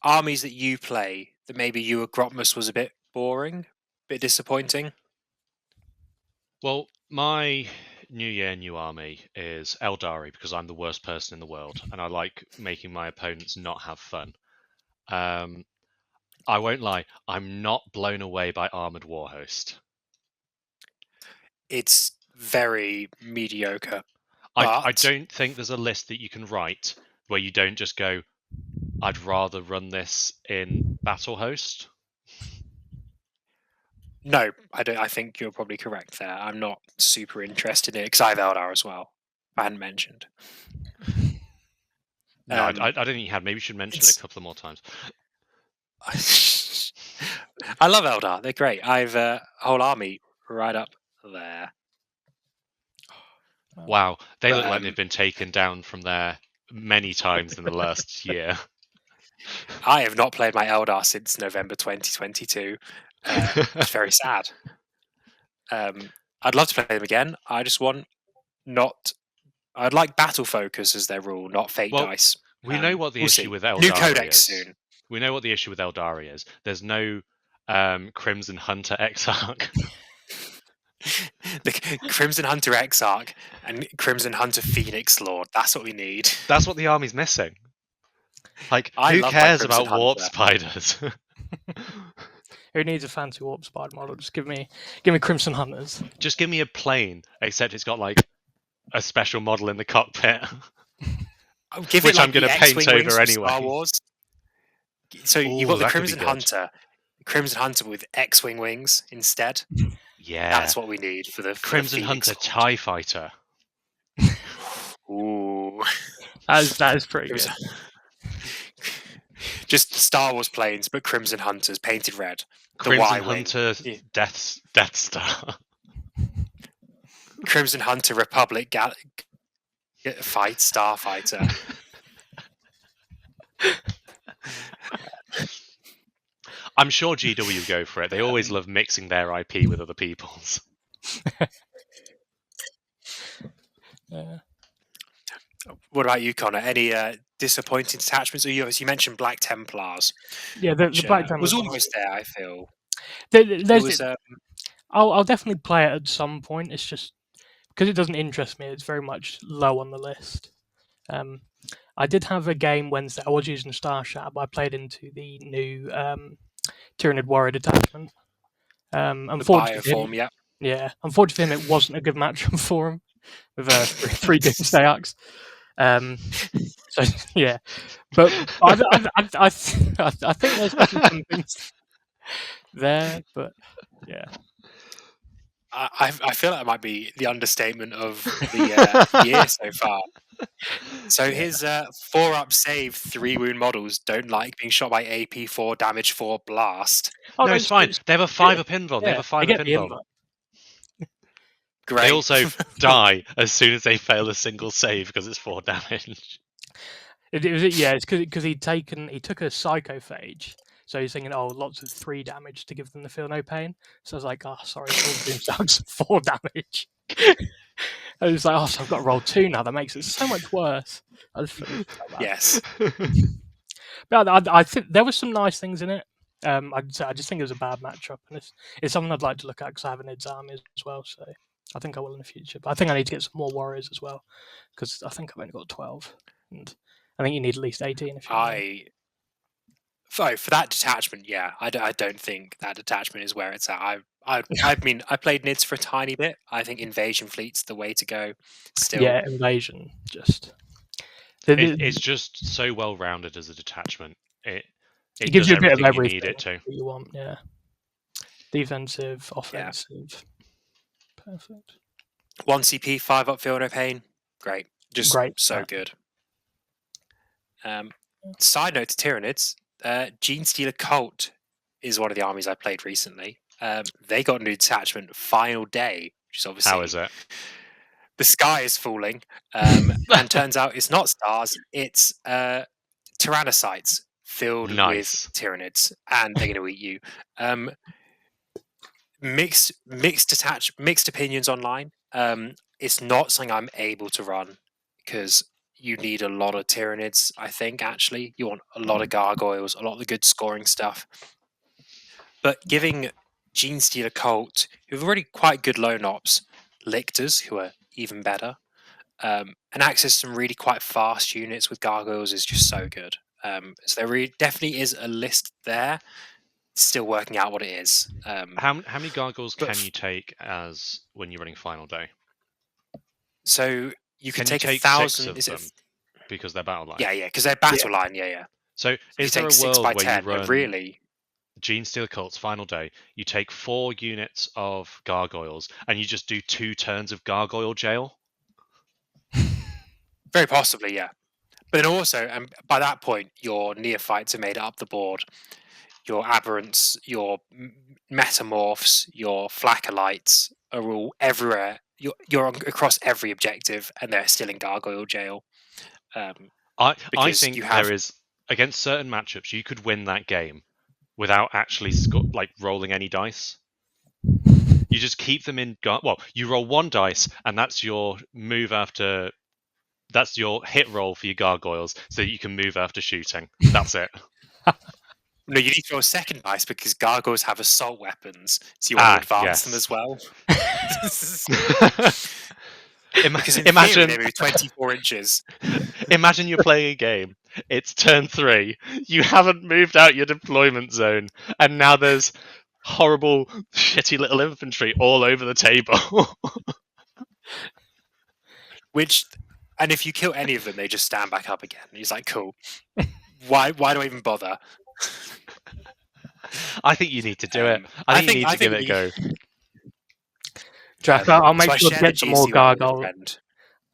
armies that you play that maybe you or Grotmus was a bit boring, a bit disappointing? Well, my New Year, New Army is Eldari because I'm the worst person in the world and I like making my opponents not have fun. I won't lie, I'm not blown away by Armored Warhost. It's very mediocre. I don't think there's a list that you can write where you don't just go, I'd rather run this in Battle Host. No, I don't. I think you're probably correct there. I'm not super interested in it because I have Eldar as well. I hadn't mentioned. No, I don't think you had. Maybe you should mention it a couple of more times. I love Eldar. They're great. I've a whole army right up there. Wow, they look like they've been taken down from there many times in the last year. I have not played my Eldar since November 2022. It's very sad. I'd love to play them again. I just want not. I'd like battle focus as their rule, not fate dice. We know what the issue with Eldari New codex is. soon. We know what the issue with Eldari is. There's no Crimson Hunter Exarch. The Crimson Hunter Exarch and Crimson Hunter Phoenix Lord. That's what we need. That's what the army's missing. Like, who cares about warp spiders? Who needs a fancy warp spider model? Just give me Crimson Hunters. Just give me a plane, except it's got like a special model in the cockpit, which I'm going to paint over anyway. Star Wars. So you've got the Crimson Hunter with X-wing wings instead. Yeah, that's what we need for the Crimson Hunter TIE Fighter. Ooh, that is pretty good. Just Star Wars planes, but Crimson Hunters painted red. Crimson Hunter Death Star. Crimson Hunter Republic Starfighter. I'm sure GW go for it. They always love mixing their IP with other people's. What about you, Connor? Any disappointing detachments? Or you obviously mentioned Black Templars. Yeah, the Black Templars was almost there. I feel. I'll definitely play it at some point. It's just because it doesn't interest me. It's very much low on the list. I did have a game Wednesday. I was using Star Shatter, but I played into the new Tyranid Warrior Detachment. Unfortunately, unfortunately for him, it wasn't a good matchup for him with 3 Doomsday Axe. So yeah, but I think there's some things there, but yeah. I feel like it might be the understatement of the year so far. So his 4-up save 3 wound models don't like being shot by AP 4 damage 4 blast. Oh, no, it's fine. They have a 5-up invuln. They have a 5-up invuln. Great. They also die as soon as they fail a single save because it's 4 damage. It's because he took a psychophage. So he's thinking, lots of 3 damage to give them the feel no pain. So I was like, sorry, all Doomsday 4 damage. I was like, oh, so I've got to roll 2 now. That makes it so much worse. I just feel so bad. Yes. But I think there were some nice things in it. I just think it was a bad matchup, and it's something I'd like to look at because I have an Id's army as well. So I think I will in the future. But I think I need to get some more warriors as well because I think I've only got 12, and I think you need at least 18 if you. For that detachment, yeah, I don't think that detachment is where it's at. I mean, I played Nids for a tiny bit. I think invasion fleet's the way to go. Still, Yeah, invasion just. It's just so well rounded as a detachment. It gives does you a bit of everything you everything need it to. that you want. Yeah, defensive, yeah, offensive, perfect. 1 CP, 5 upfield, no pain. Great, just Great. so good. Side note to Tyranids, Gene Stealer Cult is one of the armies I played recently. They got a new detachment final day, which is obviously How is it? the sky is falling, and turns out it's not stars, it's Tyrannocytes filled with Nice. Tyranids, and they're going to eat you. Mixed opinions online. It's not something I'm able to run because you need a lot of Tyranids. I think actually you want a lot of gargoyles, a lot of the good scoring stuff. But giving Gene Stealer Cult, who have already quite good lone ops, lictors who are even better, and access some really quite fast units with gargoyles is just so good. So there definitely is a list there. Still working out what it is. How many gargoyles But can you take as when you're running final day? So you can Can you take take 6 1,000. of Is it? them because they're battle line? Yeah, because they're battle line. Yeah. So You is can there take a 6 world by where you 10. run Really, Gene Stealer Cult's final day, you take 4 units of gargoyles and you just do 2 turns of gargoyle jail? very possibly, yeah. But then also, and by that point, your neophytes are made up the board. Your aberrants, your metamorphs, your flacolites are all everywhere. You're across every objective, and they're still in gargoyle jail. I Because think you there have is, against certain matchups, you could win that game without actually rolling any dice. You just keep them in. Well, you roll 1 dice, and that's your move after. That's your hit roll for your gargoyles, so that you can move after shooting. That's it. no, you need to roll a second dice because gargoyles have assault weapons, so you want to advance them Yes. as well. Because in theory, Imagine, they move 24 inches. imagine you're playing a game. It's turn 3. You haven't moved out your deployment zone, and now there's horrible, shitty little infantry all over the table. And if you kill any of them, they just stand back up again. He's like, cool. Why do I even bother? I think you need to do it. I think you need to give it a go. Jack, I'll make so sure to get some more gargoyles. friend.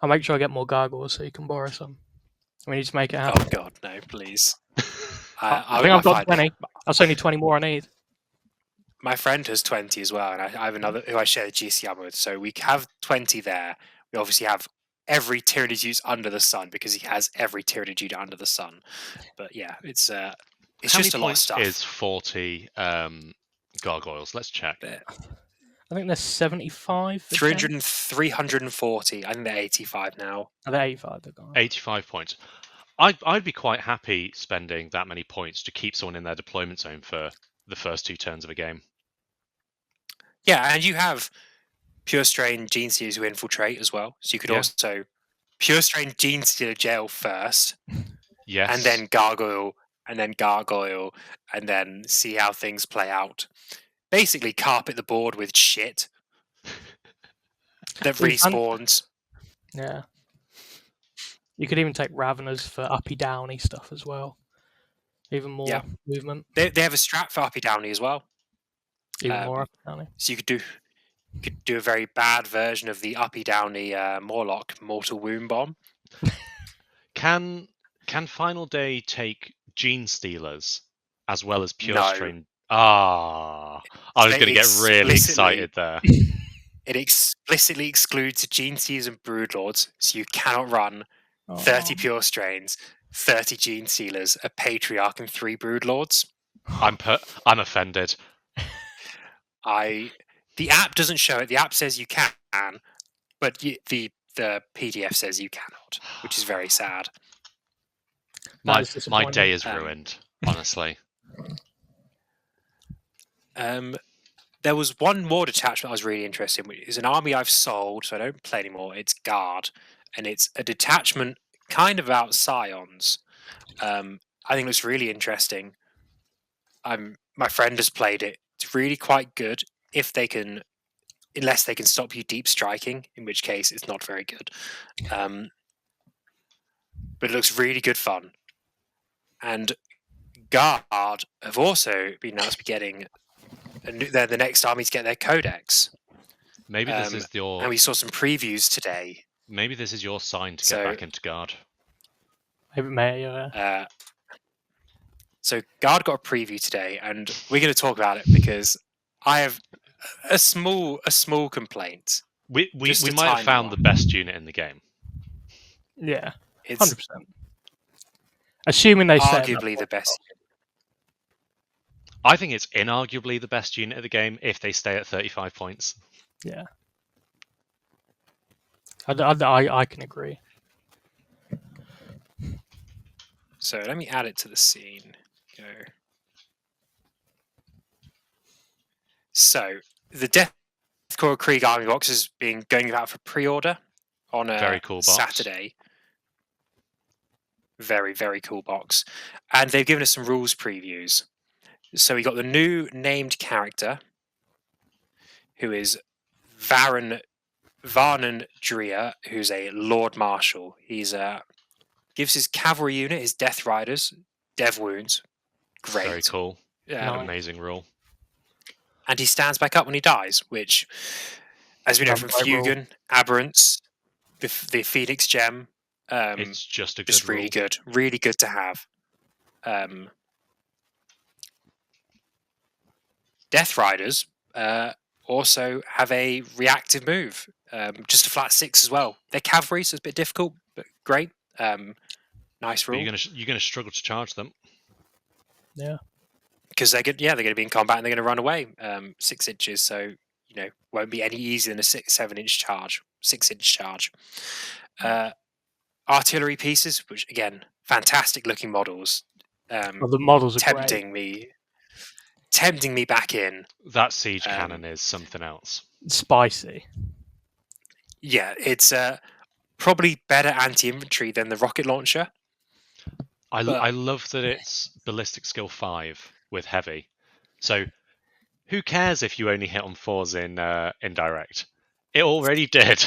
I'll make sure I get more gargoyles so you can borrow some. We need to make it happen. Oh God, no, please. I think I've got 20. That's only 20 more I need. My friend has 20 as well, and I have another who I share the GCM with. So we have 20 there. We obviously have every Tyranid unit under the sun because he has every Tyranid unit under the sun. But yeah, it's How just a many lot of points stuff. is 40 gargoyles? Let's check. I think they're 75. 340. I think they're 85 now. Are they 85? They're gone. 85 points. I'd be quite happy spending that many points to keep someone in their deployment zone for the first 2 turns of a game. Yeah, and you have Pure Strain Gene Stealers who infiltrate as well. So you could also Pure Strain Gene Stealer jail first. Yes. And then Gargoyle, and then Gargoyle, and then see how things play out. Basically, carpet the board with shit that respawns. Yeah. You could even take Raveners for uppy downy stuff as well. Even more movement. They have a strat for uppy downy as well. Even more uppy downy. So you could do a very bad version of the uppy downy Morlock Mortal Wound Bomb. Can Final Day take Gene Stealers as well as Pure No. Strain? I was going to get really excited there. It explicitly excludes Gene Stealers and Broodlords, so you cannot run 30 Pure Strains, 30 Gene Stealers, a Patriarch, and 3 Broodlords. I'm offended. The app doesn't show it. The app says you can, but the PDF says you cannot, which is very sad. My is my disappointing. day is ruined, honestly. There was one more detachment I was really interested in, which is an army I've sold, so I don't play anymore. It's Guard, and it's a detachment kind of about Scions. I think it looks really interesting. My friend has played it. It's really quite good if they can, unless they can stop you deep striking, in which case it's not very good. But it looks really good fun. And Guard have also been announced to be getting they're the next army to get their codex. Maybe this is your. And we saw some previews today. Maybe this is your sign to get back into Guard. Maybe. So Guard got a preview today, and we're going to talk about it because I have a small complaint. We might have found the best unit in the game. Yeah, It's 100%. Assuming they stay arguably the best. I think it's inarguably the best unit of the game if they stay at 35 points. Yeah, I can agree. So let me add it to the scene. Go. So the Deathcore Krieg Army box has been going out for pre-order on a very cool box. Saturday. Very, very cool box. And they've given us some rules previews. So we got the new named character, who is Varnan Drea, who's a Lord Marshal. He's gives his cavalry unit, his Death Riders, Dev Wounds. Great. Very cool. Yeah. An amazing rule. And he stands back up when he dies, which, as we know from Fugan, Aberrants, the Phoenix Gem, it's just a good really rule. good. Really good to have. Death Riders also have a reactive move, just a flat 6 as well. They're cavalry, so it's a bit difficult, but great. Nice rule. But you're gonna struggle to charge them. Yeah, because they're going to be in combat and they're going to run away 6 inches. So won't be any easier than a 7-inch charge, 6-inch charge. Artillery pieces, which again, fantastic looking models. the models are tempting me back in. That siege cannon is something else. Spicy. Yeah, it's probably better anti-infantry than the rocket launcher. I love that it's ballistic skill 5 with heavy. So who cares if you only hit on 4s in indirect? It already did.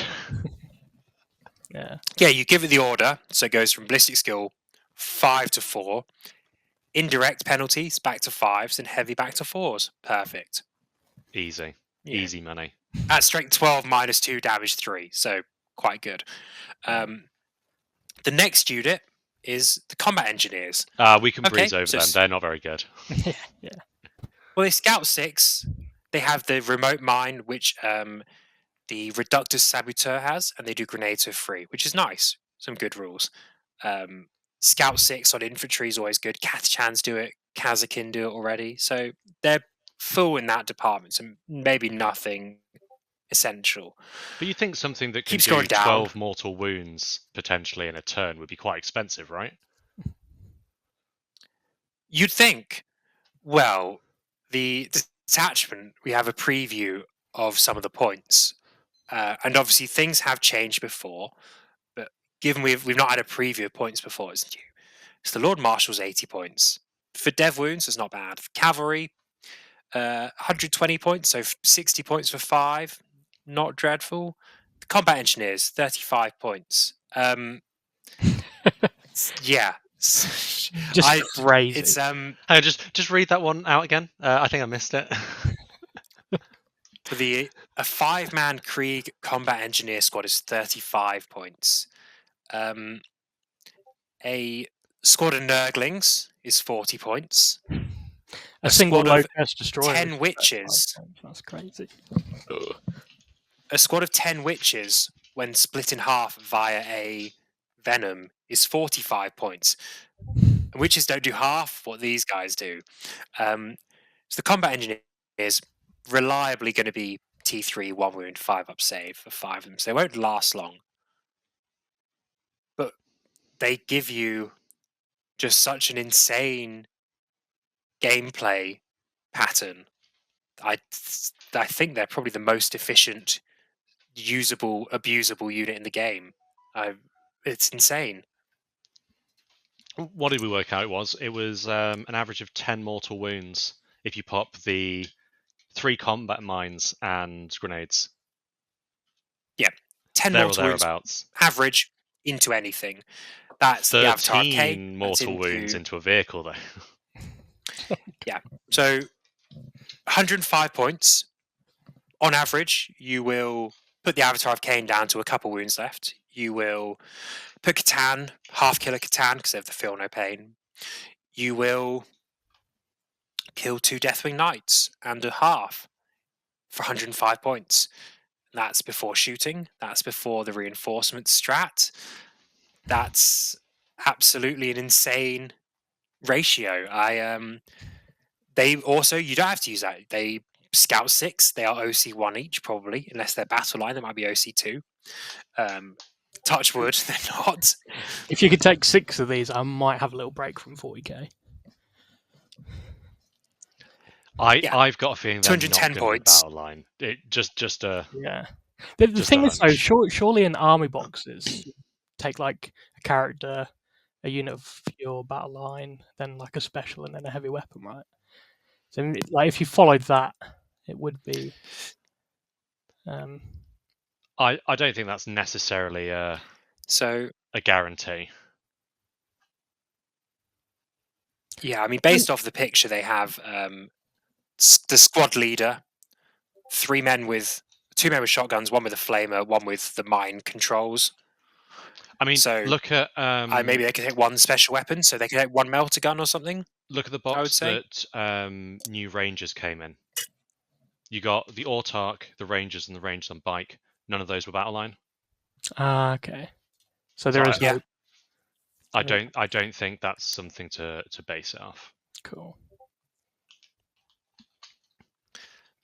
Yeah. Yeah, you give it the order, so it goes from ballistic skill 5 to 4. Indirect penalties back to 5s and heavy back to 4s. Perfect. Easy. Yeah. Easy money. At strength 12 minus 2 damage 3, so quite good. The next unit is the combat engineers. We can breeze over them. They're not very good. Yeah. Well, they scout 6. They have the remote mine, which the Reductus Saboteur has, and they do grenades for free, which is nice. Some good rules. Scout 6 on infantry is always good. Catachans do it. Kazakin do it already. So they're full in that department. So maybe nothing essential. But you think something that can Keeps do going down. 12 mortal wounds potentially in a turn would be quite expensive, right? You'd think. Well, the detachment, we have a preview of some of the points. And obviously things have changed before, but given we've not had a preview of points before, it's new. So the Lord Marshal's 80 points. For Dev Wounds, it's not bad. For Cavalry, 120 points, so 60 points for 5. Not dreadful. The Combat Engineers, 35 points. Yeah. Just crazy. It's just read that one out again. I think I missed it. For a 5-man Krieg combat engineer squad is 35 points. A squad of Nurglings is 40 points. A single squad of Locus destroyer. 10 witches. That's crazy. A squad of 10 witches, when split in half via a venom, is 45 points. Witches don't do half what these guys do. So the combat engineer is reliably going to be T3, 1 wound, 5 up save for 5 of them, so they won't last long. But they give you just such an insane gameplay pattern. I think they're probably the most efficient, usable, abusable unit in the game. It's insane. What did we work out it was? It was an average of 10 mortal wounds if you pop the 3 combat mines and grenades. Yeah, 10 There or mortal wounds thereabouts. average into anything. That's the Avatar of Cain. 13 That's mortal wounds into a vehicle, though. Yeah, so 105 points. On average, you will put the Avatar of Cain down to a couple wounds left. You will put Catan, half killer Catan, because they have the feel no pain. You will kill 2 Deathwing Knights and a half for 105 points. That's before shooting. That's before the reinforcement strat. That's absolutely an insane ratio. They also, you don't have to use that. They Scout 6, they are OC1 each, probably, unless they're battle line, they might be OC2. Touch wood, they're not. If you could take 6 of these, I might have a little break from 40k. Yeah. I've got a feeling they're not 210 going to be points. battle line. It just a Yeah. The just thing a is, though, hunch. surely in army boxes, you take like a character, a unit of your battle line, then like a special, and then a heavy weapon, right? So, like, if you followed that, it would be. I don't think that's necessarily a guarantee. Yeah, I mean, based off the picture, they have the squad leader, 2 men with shotguns, 1 with a flamer, 1 with the mine controls. I mean, so look at maybe they could hit 1 special weapon, so they could hit 1 melter gun or something. Look at the I would box say. that new Rangers came in. You got the Autarch, the Rangers, and the Rangers on bike. None of those were battle line. Okay. So there is hope. I don't think that's something to base it off. Cool.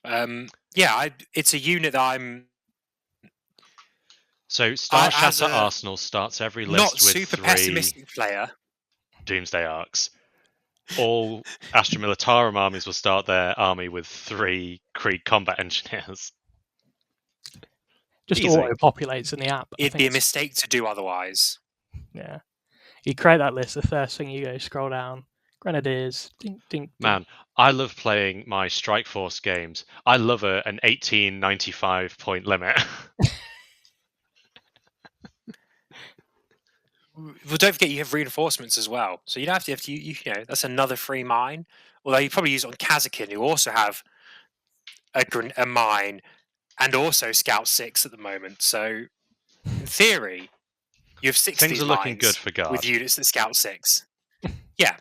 Yeah, it's a unit that I'm. So Star Shatter Arsenal starts every list not with super 3 pessimistic player. Doomsday Arcs. All Astra Militarum armies will start their army with 3 Krieg combat engineers. Just Easy. auto-populates in the app. It'd be a mistake to do otherwise. Yeah. You create that list, the first thing you go, scroll down, Grenadiers, ding, ding, ding. Man, I love playing my Strike Force games. I love an 1895 point limit. Well, don't forget you have reinforcements as well, so you don't have to. You know, that's another free mine. Although you probably use it on Kazakin, who also have a mine and also Scout 6 at the moment. So in theory, you have 6 Things of are these looking mines good for Guard. with units that Scout 6. Yeah.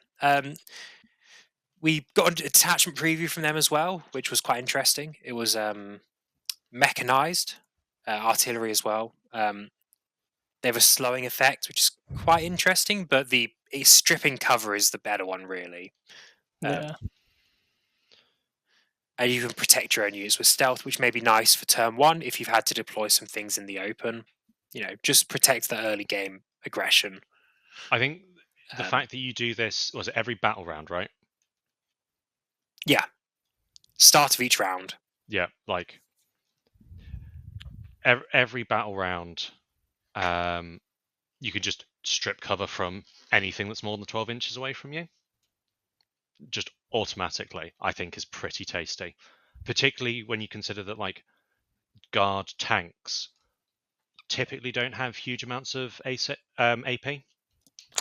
We got a detachment preview from them as well, which was quite interesting. It was mechanized artillery as well. They have a slowing effect, which is quite interesting, but the stripping cover is the better one, really. Yeah. And you can protect your own units with stealth, which may be nice for turn 1 if you've had to deploy some things in the open. You know, just protect the early game aggression. I think the fact that you do this, was it every battle round, right? Yeah. Start of each round. Yeah, like every battle round, you could just strip cover from anything that's more than 12 inches away from you. Just automatically, I think is pretty tasty. Particularly when you consider that like Guard tanks typically don't have huge amounts of AP.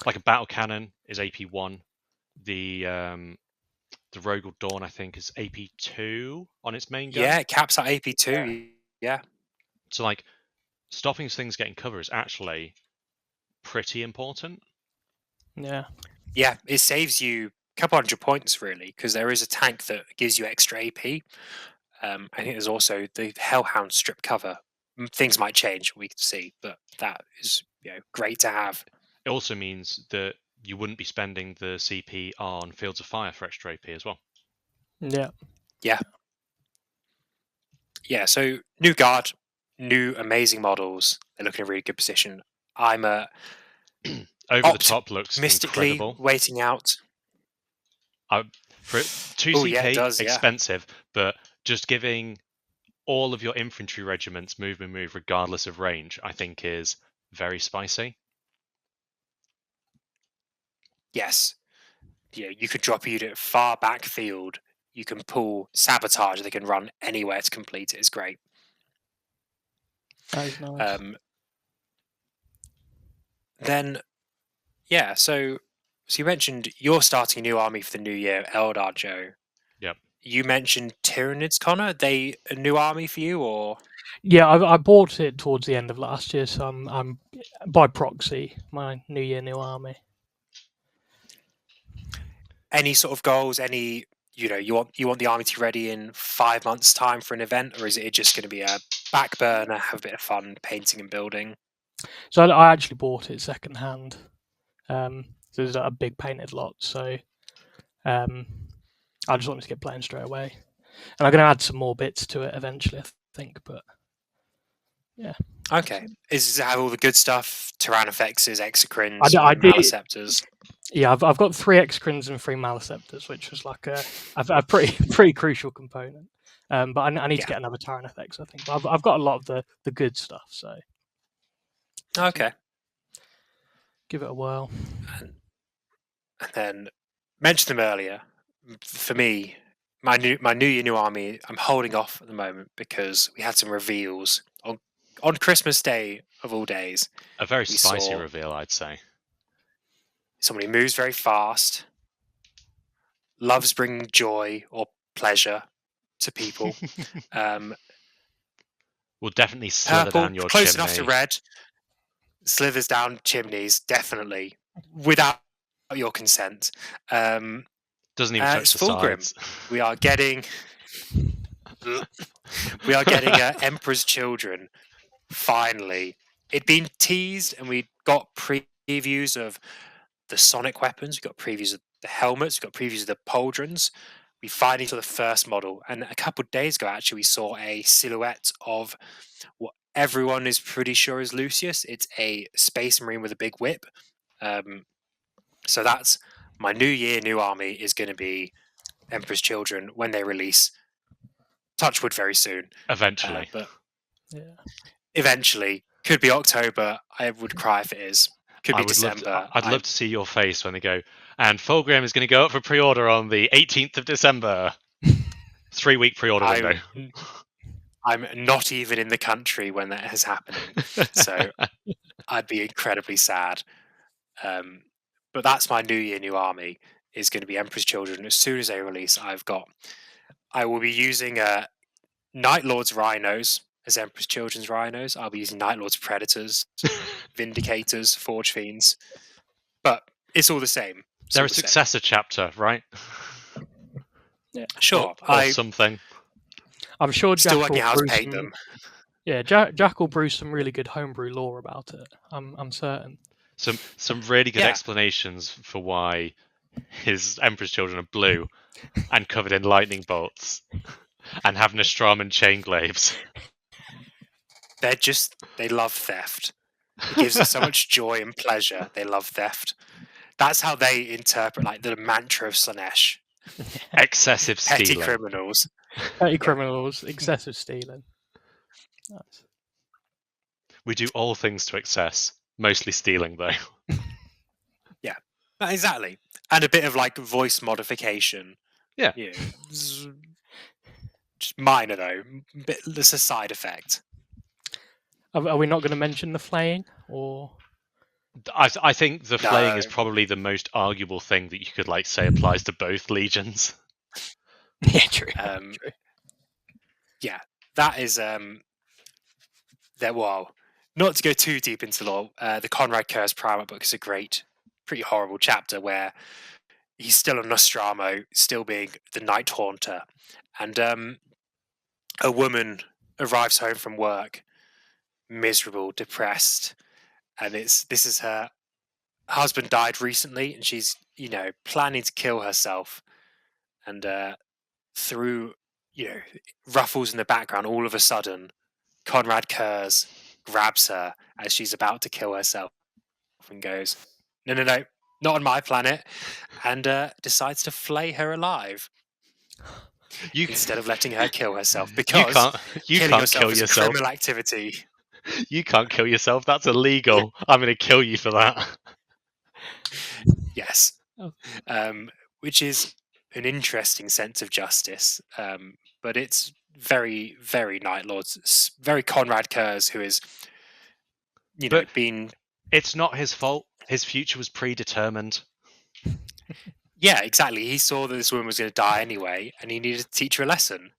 Like a battle cannon is AP1. The Rogal Dawn, I think, is AP2 on its main gun. Yeah, it caps at AP2. Yeah. So like stopping things getting cover is actually pretty important. Yeah. Yeah, it saves you a couple 100 points really, because there is a tank that gives you extra AP. I think there's also the Hellhound strip cover. Things might change, we can see, but that is great to have. It also means that you wouldn't be spending the CP on Fields of Fire for extra AP as well. Yeah. Yeah. yeah, so new guard, new amazing models. They're looking in a really good position. I'm Over the top looks optimistically incredible. waiting out. For Oh yeah, it 2CK, does. Yeah, expensive, but just giving all of your infantry regiments move, regardless of range, I think is very spicy. yes. Yeah, you could drop a unit far back field. You can pull sabotage. They can run anywhere to complete it. It's great. That is nice. Then, yeah. So you mentioned you're starting a new army for the new year, Eldar Joe. Yep. You mentioned Tyranids, Connor. Are they a new army for you, or Yeah, I bought it towards the end of last year, so I'm by proxy my New Year, New Army. any sort of goals? Any you want the army to be ready in 5 months' time for an event, or is it just going to be a back burner, have a bit of fun painting and building? So I actually bought it second hand. So there's a big painted lot, so I just wanted to get playing straight away, and I'm going to add some more bits to it eventually, I think. But yeah, Okay, does it have all the good stuff? Tyrannofexes, I, Exocrines, d- I did. Maliceptors. Yeah, I've got 3 Exocrines and 3 Maliceptors, which was like a pretty crucial component. But I need to Yeah. get another Tyrannofex, I think. But I've got a lot of the good stuff, so Okay. give it a whirl. And then mentioned them earlier. For me, my new year new army, I'm holding off at the moment because we had some reveals on Christmas Day of all days. A very We spicy saw reveal, I'd say. somebody who moves very fast, loves bringing joy or pleasure to people. Will definitely slither Purple, down your close enough to chimney. red, slithers down chimneys, definitely, without your consent. Doesn't even touch It's the Fulgrim. sides. We are getting Emperor's Children. Finally, it'd been teased, and we got previews of the sonic weapons. We got previews of the helmets. We got previews of the pauldrons. We finally saw the first model, and a couple of days ago, actually, we saw a silhouette of what everyone is pretty sure is Lucius. It's a space marine with a big whip. So that's my new year, new army is going to be Emperor's Children when they release. Touchwood very soon, Eventually. but Yeah. eventually could be October. I would cry if it is. Could be December. I'd love to see your face when they go, and Fulgrim is going to go up for pre-order on the 18th of December. 3-week pre-order window. I'm not even in the country when that is happening, so I'd be incredibly sad. But that's my new year, new army is going to be Emperor's Children. As soon as they release, I will be using Night Lord's Rhinos as Emperor's Children's Rhinos. I'll be using Night Lord's Predators, Vindicators, Forge Fiends, but it's all the same. They're a successor chapter, right? Yeah. Sure, or something. I'm sure still Jack working will out how to brew paint some. them. Yeah, Jack will brew some really good homebrew lore about it. I'm certain. Some really good Yeah. explanations for why his Emperor's Children are blue and covered in lightning bolts and have Nostraman chain glaives. They love theft. It gives them so much joy and pleasure. They love theft. That's how they interpret like the mantra of Slanesh. Excessive Petty stealing. criminals. Petty criminals, excessive stealing. Nice. We do all things to excess, mostly stealing though. Yeah, exactly. And a bit of like voice modification. Yeah. Just minor though. It's a side effect. Are we not going to mention the flaying or? I think the flaying No. is probably the most arguable thing that you could like say applies to both legions. Yeah, true. True. Yeah, that is well, not to go too deep into lore, the Conrad Curse Primer book is a great, pretty horrible chapter where he's still a Nostromo, still being the Night Haunter, and a woman arrives home from work, miserable, depressed, and this is her husband died recently, and she's planning to kill herself, and through ruffles in the background. All of a sudden, Conrad Kurz grabs her as she's about to kill herself and goes, "No, no, no, not on my planet," and decides to flay her alive You instead of letting her kill herself, you because you killing can't yourself kill is a yourself. criminal activity. You can't kill yourself. That's illegal. I'm going to kill you for that. Yes, Oh. which is an interesting sense of justice, but it's very, very Night Lords, very Conrad Kurz, who is, But been. it's not his fault. His future was predetermined. Yeah, exactly. He saw that this woman was going to die anyway, and he needed to teach her a lesson.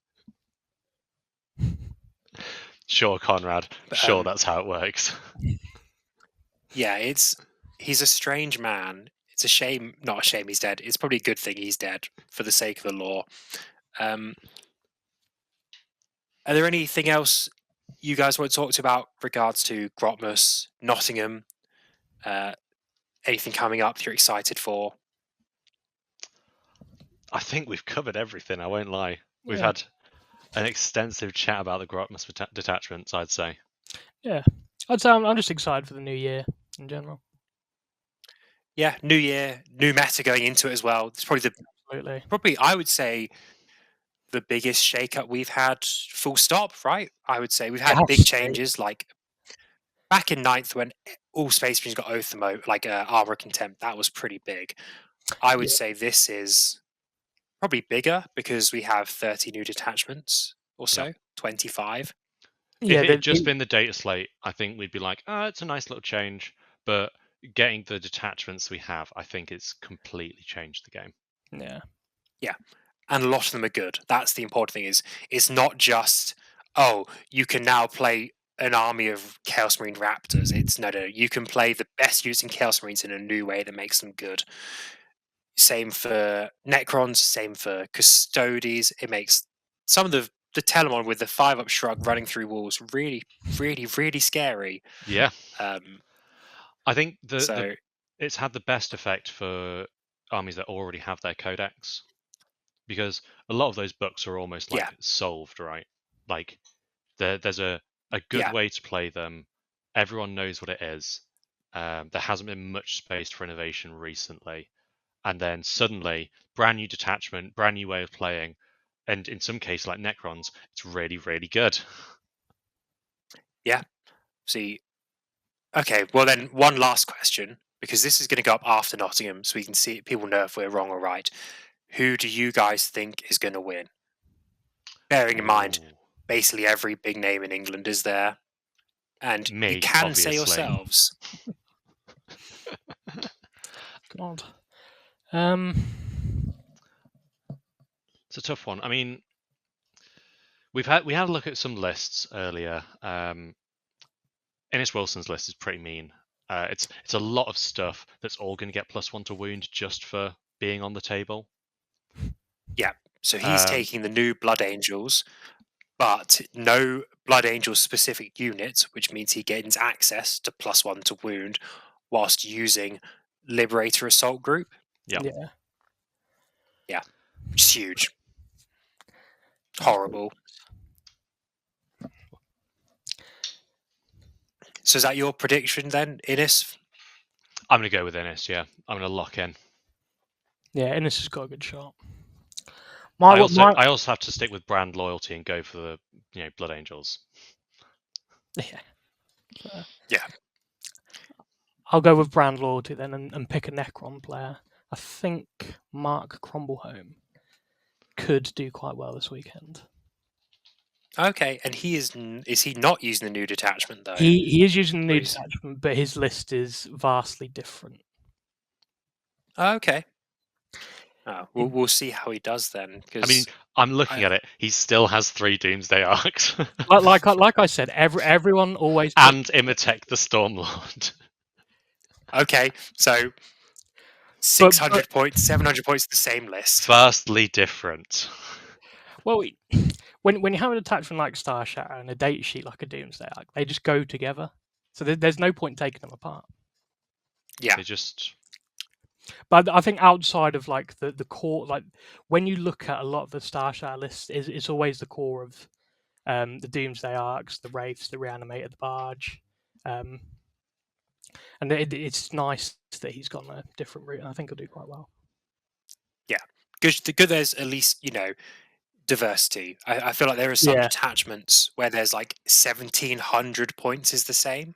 Sure, Conrad. But, Sure, that's how it works. yeah, he's a strange man. It's a shame, not a shame he's dead. It's probably a good thing he's dead for the sake of the law. Are there anything else you guys want to talk about regards to Grotmus, Nottingham? Anything coming up you're excited for? I think we've covered everything. I won't lie. We've Yeah. had an extensive chat about the Grotmus detachments, I'd say. Yeah, I'd say I'm just excited for the new year in general. Yeah, new year, new meta going into it as well. It's Absolutely. I would say the biggest shakeup we've had, full stop, right? I would say we've had It big has to be. changes, like back in ninth when all Space Marines got Oath like Armor Contempt. That was pretty big. I would Yeah. say this is probably bigger because we have 30 new detachments or so, 25. Yeah, If it had just been the data slate, I think we'd be like, it's a nice little change. But getting the detachments we have, I think it's completely changed the game. yeah. Yeah. And a lot of them are good. That's the important thing, is it's not just, oh, you can now play an army of Chaos Marine Raptors. It's no, you can play the best using Chaos Marines in a new way that makes them good. Same for Necrons, same for Custodes. It makes some of the Telemon with the 5-up shrug running through walls really, really, really scary. Yeah. Um, I think so it's had the best effect for armies that already have their codex, because a lot of those books are almost like yeah, solved, right? Like there's a good yeah, way to play them. Everyone knows what it is. There hasn't been much space for innovation recently, and then suddenly, brand new detachment, brand new way of playing, and in some cases like Necrons, it's really, really good. yeah. See, okay. Well, then one last question, because this is going to go up after Nottingham, so we can see people know if we're wrong or right. Who do you guys think is going to win? Bearing in mind, Ooh. basically every big name in England is there, and you Me, can say obviously. yourselves. God. It's a tough one. I mean, we had a look at some lists earlier. Ennis Wilson's list is pretty mean. It's a lot of stuff that's all going to get +1 to wound just for being on the table. Yeah. So he's taking the new Blood Angels, but no Blood Angel specific units, which means he gains access to +1 to wound whilst using Liberator Assault Group. Yeah. Yeah. Yeah. Which is huge. Horrible. So is that your prediction then, Innis? I'm going to go with Ennis, yeah. I'm going to lock in. Yeah, Innis has got a good shot. I also have to stick with brand loyalty and go for the Blood Angels. Yeah. Yeah. I'll go with brand loyalty then and pick a Necron player. I think Mark Crumbleholm could do quite well this weekend. Okay, and is he not using the new detachment though? He is using the new Please. detachment, but his list is vastly different. Okay. Oh, we'll see how he does then. I mean, I'm looking at it. He still has 3 Doomsday Arcs. like I said, everyone always and Imatech the Stormlord. Okay, so 600 points, 700 points, the same list. Vastly different. Well, when you have an attachment like Star Shatter and a data sheet like a Doomsday Arc, they just go together. So there's no point taking them apart. Yeah. They just But I think outside of like the core, like when you look at a lot of the Star Shatter lists, it's always the core of the Doomsday Arcs, the Wraiths, the Reanimator, the Barge. And it's nice that he's gone a different route, and I think he'll do quite well. Yeah, good. There's at least diversity. I feel like there are some detachments where there's like 1,700 points is the same,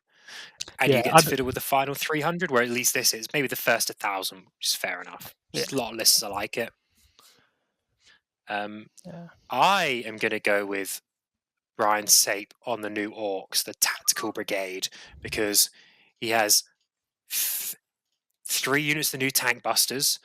and you get to fiddle with the final 300. Where at least this is maybe the first 1,000, which is fair enough. Just a lot of lists I like it. I am going to go with Brian Sape on the new Orcs, the Tactical Brigade, because he has 3 units of the new Tank Busters,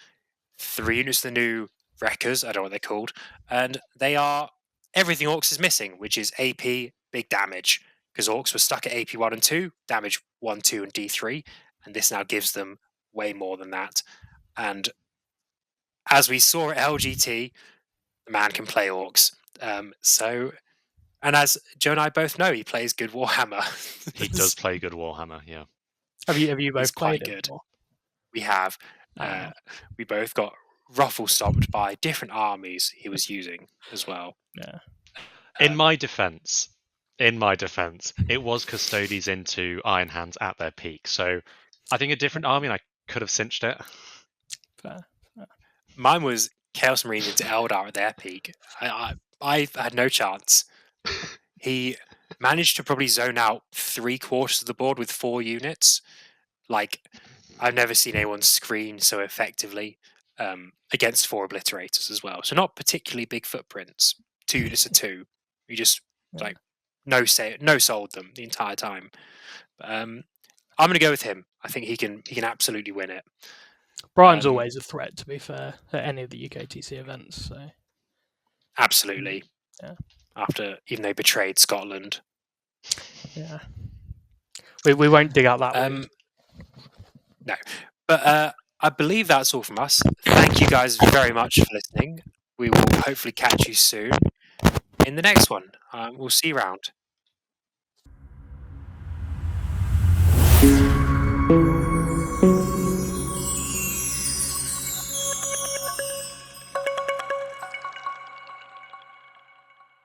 3 units of the new Wreckers, I don't know what they're called, and they are everything Orcs is missing, which is AP, big damage, because Orcs were stuck at AP 1 and 2, damage 1, 2, and D3, and this now gives them way more than that. And as we saw at LGT, the man can play Orcs. And as Joe and I both know, he plays good Warhammer. He does play good Warhammer, yeah. Have you both played quite it? Good. We have. We both got ruffle stomped by different armies he was using as well. Yeah. In my defense, it was Custodes into Iron Hands at their peak. So I think a different army and I could have cinched it. Fair. Mine was Chaos Marines into Eldar at their peak. I had no chance. He managed to probably zone out 3/4 of the board with 4 units. Like, I've never seen anyone screen so effectively against 4 obliterators as well. So not particularly big footprints. 2 units of 2. You just no sold them the entire time. I'm going to go with him. I think he can absolutely win it. Brian's always a threat, to be fair, at any of the UKTC events. So absolutely. Yeah. After even they betrayed Scotland. Yeah. We won't dig out that one. No. But I believe that's all from us. Thank you guys very much for listening. We will hopefully catch you soon in the next one. We'll see you around.